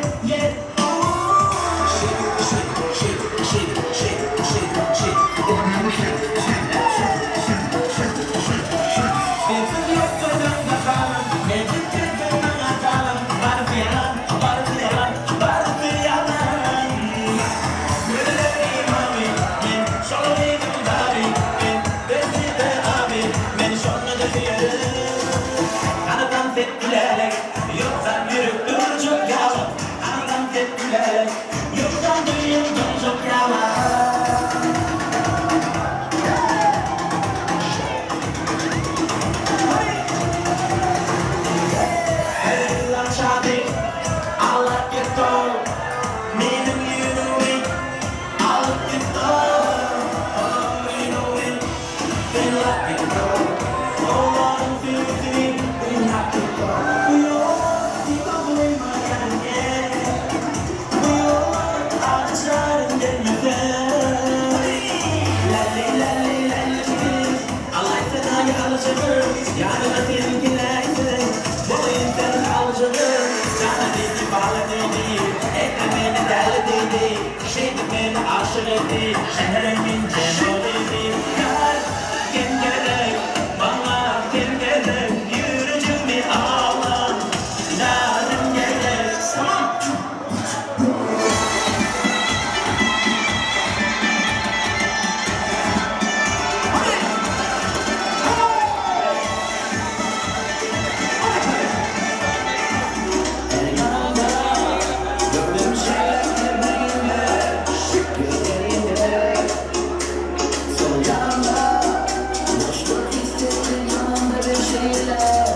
Mevcut yok sözümde kalın, mevcut gözümden atalım, barı yalan. Gönüllerim abi, ben şolaydım abi, ben de abi, beni sonra da Anadan tepkilerek, yoktan yürüp duracak yalan. Anadan tepkilerek, yoktan duyup duracak yalan. Eller şadi, Allah getol, benim yüreğimi alıp getol. Oh, you know it, then let it go. Oh, I'm feeling then let it go. We all keep on blame my hand. We all are just riding in the bed. I like the night you all sugar. Yani I think you like it. Boy, you tell all sugar. Sana dedi, bala dedi. Eklemeni deli dedi. Şeydikmeni aşık etti. Şehrimin cemali dedi. Yar, kim gerek? Bana kim gerek? Yürücümü ağlam. Lazım gerek. Tamam. Gördüğüm şeyler gözlerinde, gözlerinde. Sol yanımda, boşluk hissettim yanımda bir şeyler.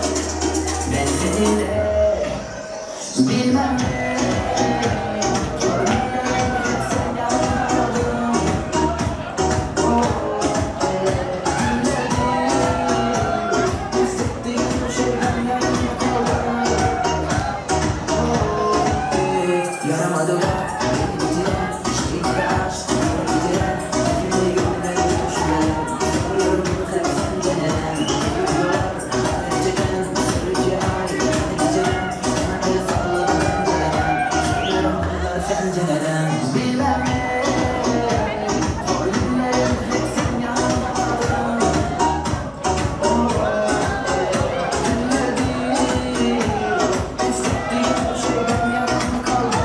Ben seninle, bilmem ne. Sen yanımda kaldın. Hissettiğim şeyden yanımda kaldın. Yaramadı bak, bitiren, bitiren, bitiren, kimle gönderdi düşmeler, soruyorum hep pencereden, yürüyorlar, pencereden, sürücü ay, pencereden, sana salladım pencereden, soruyorum bunlar pencereden, bilmem ne, oyunlarım hep sen yanımda kaldın, günler değil, hissettiğim şeyden yanımda kaldın.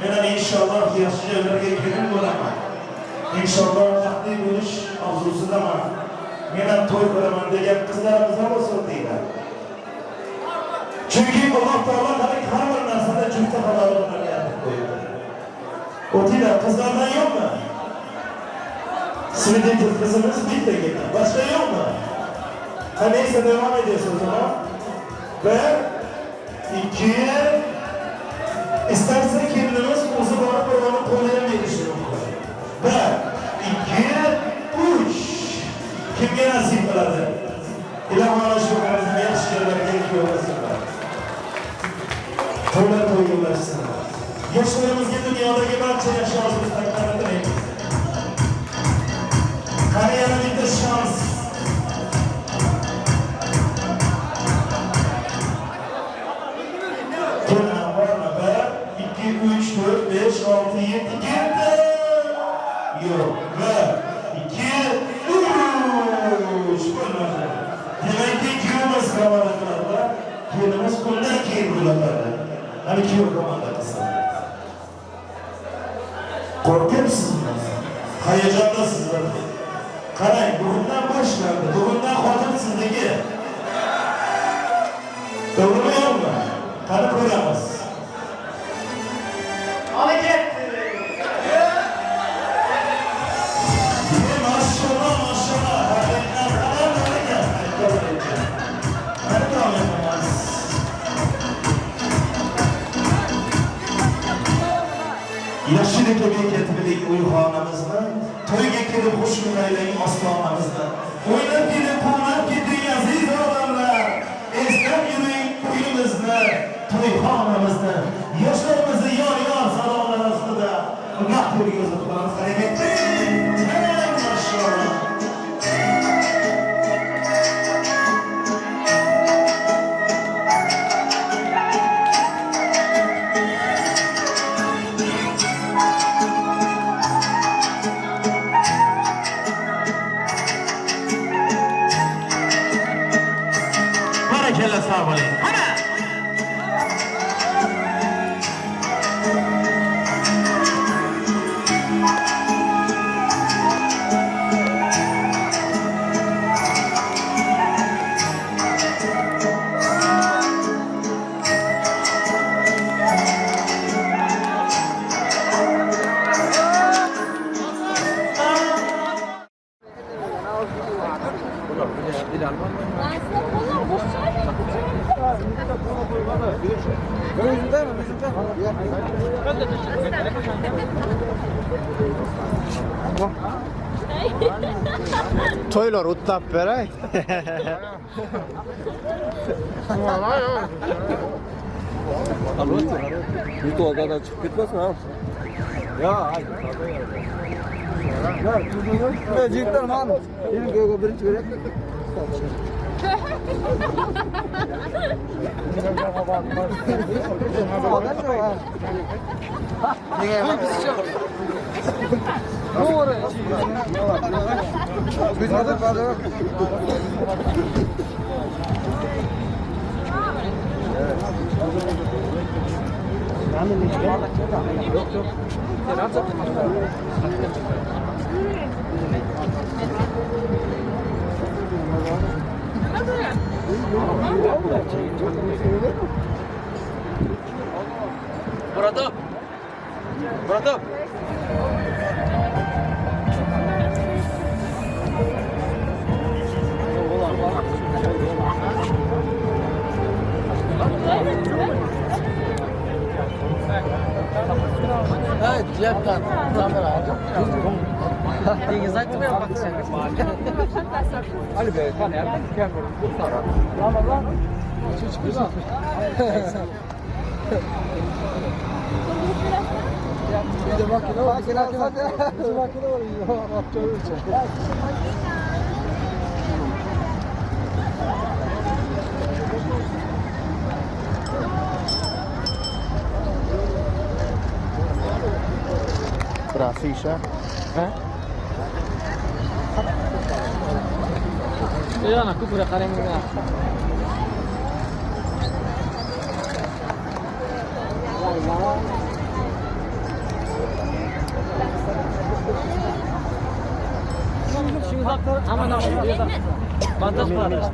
Ben inşallah yaşlı evlerge gelin olaman. İnşallah vakti buluş arzusu da var. Ben toy koraman degan qizlarimiz olsun deydi. Çünkü Allah Teala har bir narsada juftda halolini yaratib qo'ydi. O'tida qizlardan yo'qmi? Svидетель qizimiz bitta gina. Boshqa yo'qmi? Qaniysa devam ediyorsunuz o zaman. Bir, iki, isterse kendimiz o'zi borib birovni qo'lidan berishi mumkin. Bir, iki, üç. Kimga nasib qiladi? Ilohim ana shu qizlarni yaxshi joylarga yo'llasinlar. To'ylar to'yinlashsinlar. Yoshlarimizga dunyodagi barcha yaxshi orzularni tilaymiz. Qani yana bitta shans. Kimlar bormi? 1, 2, 3, 4, 5, 6, 7, 7. Yok. 1, 2, 3. Bo'lmadi. Demak ki kuyovimiz xabar qiladi. Kuyovimiz kundan keyin bo'ladi. Hani kuyov komanda qilsin. Qo'rqyapsizmi? Hayajondasizlar. Qarang, bugundan boshlandi. Bugundan xotin sizligi. To'g'rimi yo'qmi? Qani ko'ramiz. Harakat! Maşallah, maşallah. Hadi devam yapamaz. Yaşlık emekiyet bilik uyuhanımızda, toyga kelib xushgun aylang ostonamizda. O'ynab kelib quvnab keting aziz odamlar. Eslab yuring to'yimizni, to'yxonamizni. Yoshlarimizni yor sadolar ostida maqbul yozib qolamiz. Harakat. Maşallah. Barakalla sağ olun. Hadi. Toylar utlab beray. Bu odadan çıkıp gitmesin ha. Ya haydi. Ya cidden man. Benim göğe birinci görek. Burada. Burada. Evet, cepten. Kamera. Deniz açtı mı bak sen? Ali Bey, kan ya. Tamam lan. Çıkıyor. Bir de makine var. Makine var. Makine var. Atıyor. Brasisha. Ha? Ya nak tu pura kareng ni. Allah. Aman aman. Bantas para.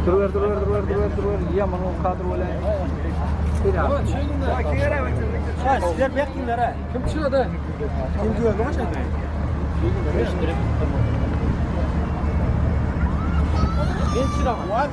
Dur. Ya mana o kadro öyle. Ha, sizler bekleyin ha. Kim çıkıyordu? Kim diyor lan sen? Ben çırak. What?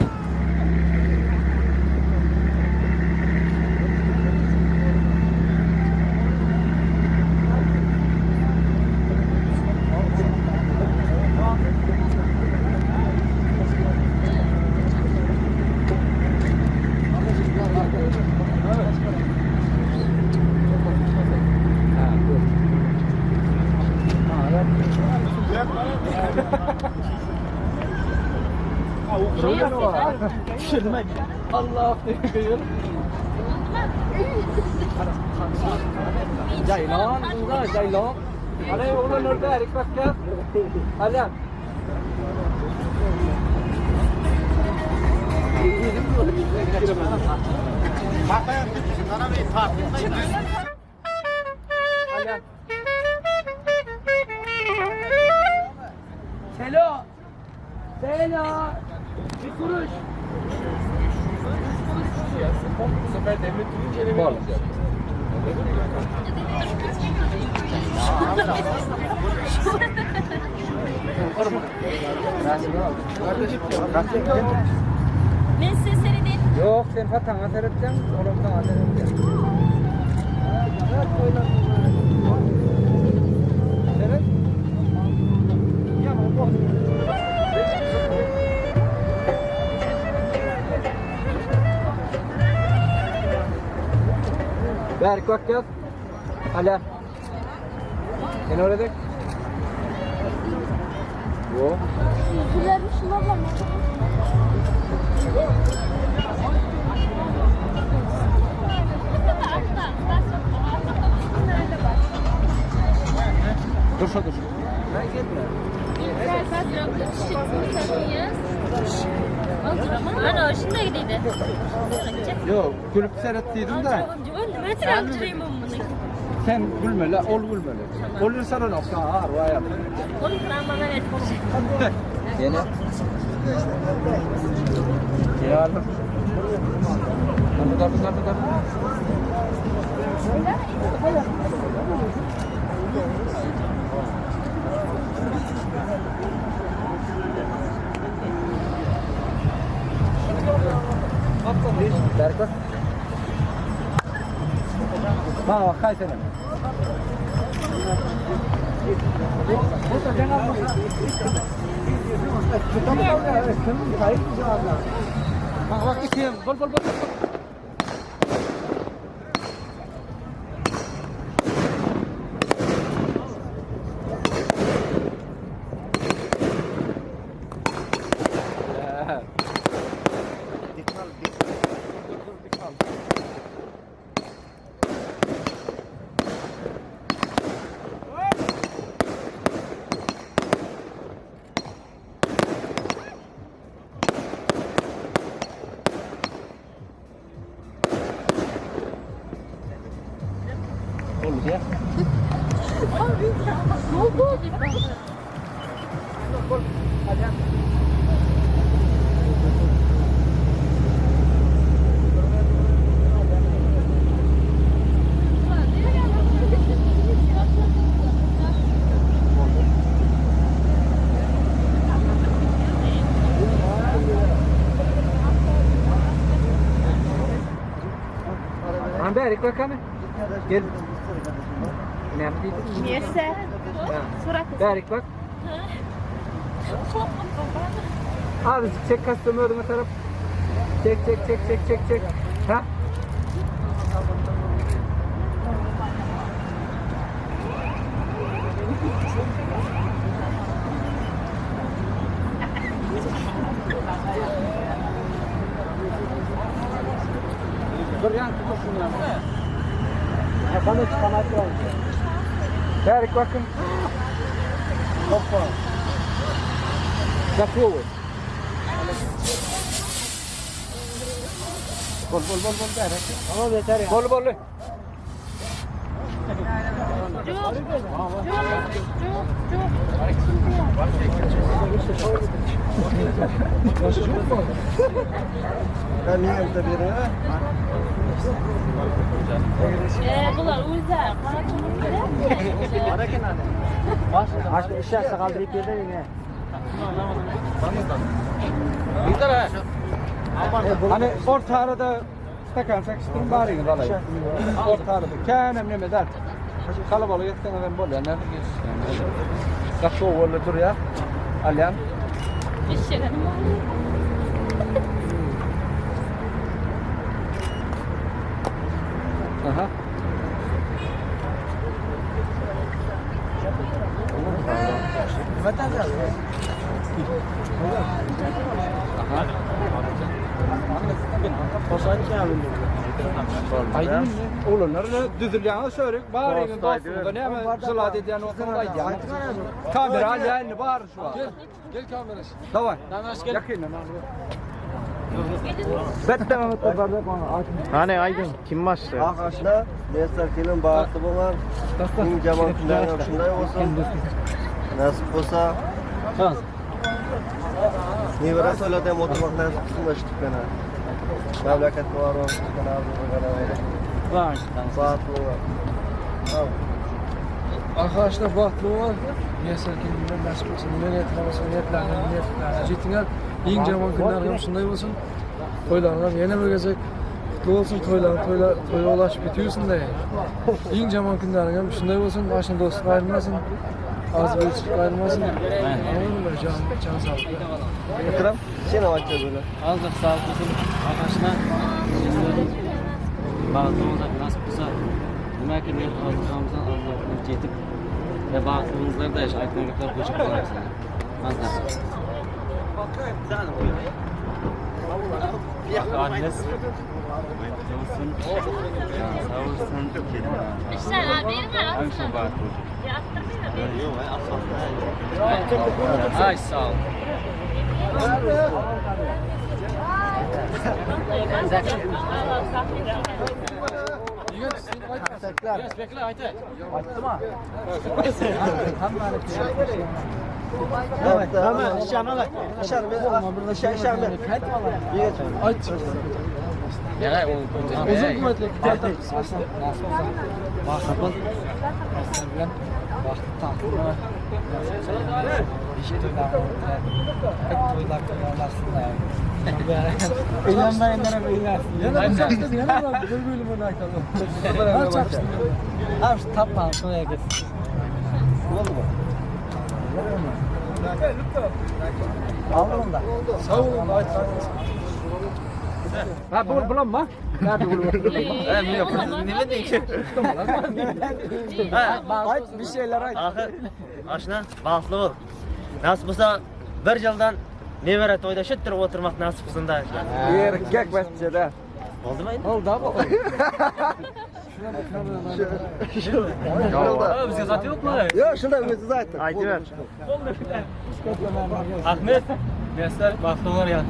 Allah affediyor. Jailon, enggak Jailon. Ada yang ulun orada request ke? Alam. Maka yang sana bir tatil. Alam. Selo. Selo. Bir kuruş. Bu sefer devlet duyunca ne olacak? Ben size seyredeyim. Yok sen fatana seyredeceksin, oğlumdan seyredeceksin. Seyret. Berk bak gel. Hala. Sen orada. Yok. Güzelmiş valla. Dur şu dur. Ana şimdi gideydi. Yok, gülüp seyrettiydim de. Sen gülme la, ol gülme la. Olursa da nokta ağır vay ya. Yine. Ya Allah. Dur. Berkut. Bawa kai sana. Bak kim? Bol. Oldu ya. Ne oldu? Anda Erik bakalım. Gel. Ne yaptın? Neyse. Surat. Erik bak. Abi çek kastımı ödeme taraf. Çek. Ha? Dur yan tutun ya. Ya bana çıkamak yok. Erik bakın. Hoppa. Go forward. Bol der. Tamam yeter ya. Bol. Ben niye de bir Bular o'zlar Aşk işe sakaldırıp yerden yine. Hani orta arada stakan sakıştırın bari yine balayı. Orta arada. Kenem ne medar. Kalabalık etken ben bol ya. Nerede geçsin? Kapı oğlu dur ya. Alyan. işlerim. Aha. Aydın oğlanlarını düzülyanı söyledik. Bari yine dostluğunda ne hemen zılat ediyen ortamda yani. Kamera alyanı var şu an. Gel kamerası. Davay. Yakın. Hani Aydın kim başlıyor? Arkadaşlar Nesarki'nin bağısı var. Kim Cemal Künder'in şunday olsun. Nasip olsa. Nivera söyledim oturmak nasip kısımlaştık bana. Memleket var o. Var. Bağıtlı var. Arkadaşlar bağıtlı var. Nesarki'nin nasip olsun. Niyetlerine ciddiler. İyi Cemal Künder'in şunday olsun. Toylarlar yine mögecek. Kutlu olsun toyla ulaşıp bitiyorsun da yani. İyi Cemal Künder'in şunday olsun. Başın dostluk ayrılmasın. Az bir çıkıp ayrılmasın. Anladın mı? Can sağlıklı. Yatırım. Sen avaçacağız öyle. Azdır sağlık olsun arkadaşlar. Bağlılığımıza nasip olsa demek ki niyet aldıklarımızdan Allah'ın yetip ve bağlılığımızları da aydınlıklar koşup kalarsın. Azdır. Annesi. Olsun. Sağ olsun. İşler abi var. Hangisi var? Ya Ay sağ ol. Bekle haydi. Açtı mı? Evet, hemen şişana bak. Şişan bir şişan bir. Geç. Aç. Ya Uzun kuvvetli. Bahsapın. Vakti tahtına. İşte İnanmayanlara beylersin. Yana çarptın yana bak. Bir bölüm onu akalım. Her çarptın. Abi şu tapma şuraya git. Oldu mu? Aldım da. Sağ olun. Ha bulamma. Nerede bulamma? Ne diyeyim? Ayt bir şeyler ayt. Ahir aşna bağlı ol. Nasip olsa bir yıldan nevere toyda şıttırıp oturmak nasip olsun da. Erkek mescide. Oldu mu? Oldu abi. Bizge zat yok mu? Yok şurada bizi zaten. Haydi ver. Ahmet. Göster baktılar ya.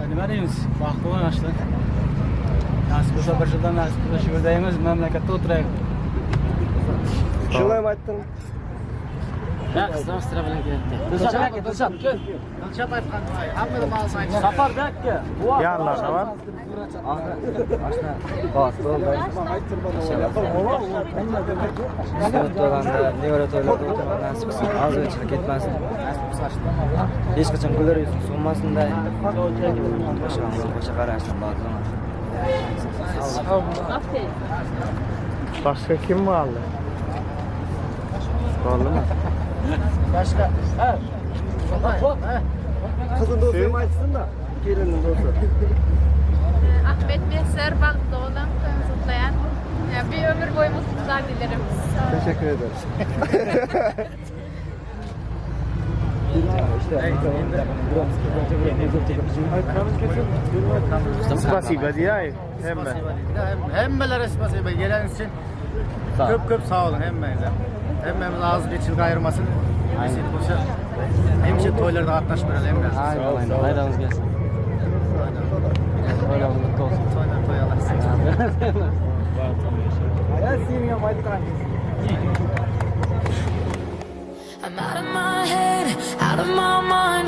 Nima deymiz? Baxtli ashla. Nasib bo'lsa bir yildan nasib bo'lsa shu yerdaymiz, mamlakatda o'tiraylik. Şuna mı ayttın? Ya qizlar sıra bilan kelibdi. Dilshod aka. Safarda aka. Yanlarda var. Aşna. Bastı oldu. To'landa, nevara to'ylarda o'tirgan nasib qilsin. Hozir chiqib ketmasin. Hech qachon kullar yuzini so'nmasin-da. Boshqa qarashdan bog'lama. Başka kim kaldı? Kaldı mı? Başka. Ha. Kızın dostu mu açsın da? Gelinin dostu. Ahmet Beyser Baldoğan'dan kutlayan. Bir ömür boyu mutluluklar dilerim. Teşekkür ederiz. Спасибо diyeyim. Hemmelere spasiba geleniz için köp sağ olun hemmenize. Hemmemiz ağız geçirdik ayırmasın. vesile bolsa hemşe toylarda qatnaşıp bereli mi? Aynen. Hayranız gelsin. Toylar mutlu olsun. Toylar toy alasın. I'm out of my head, out of my mind.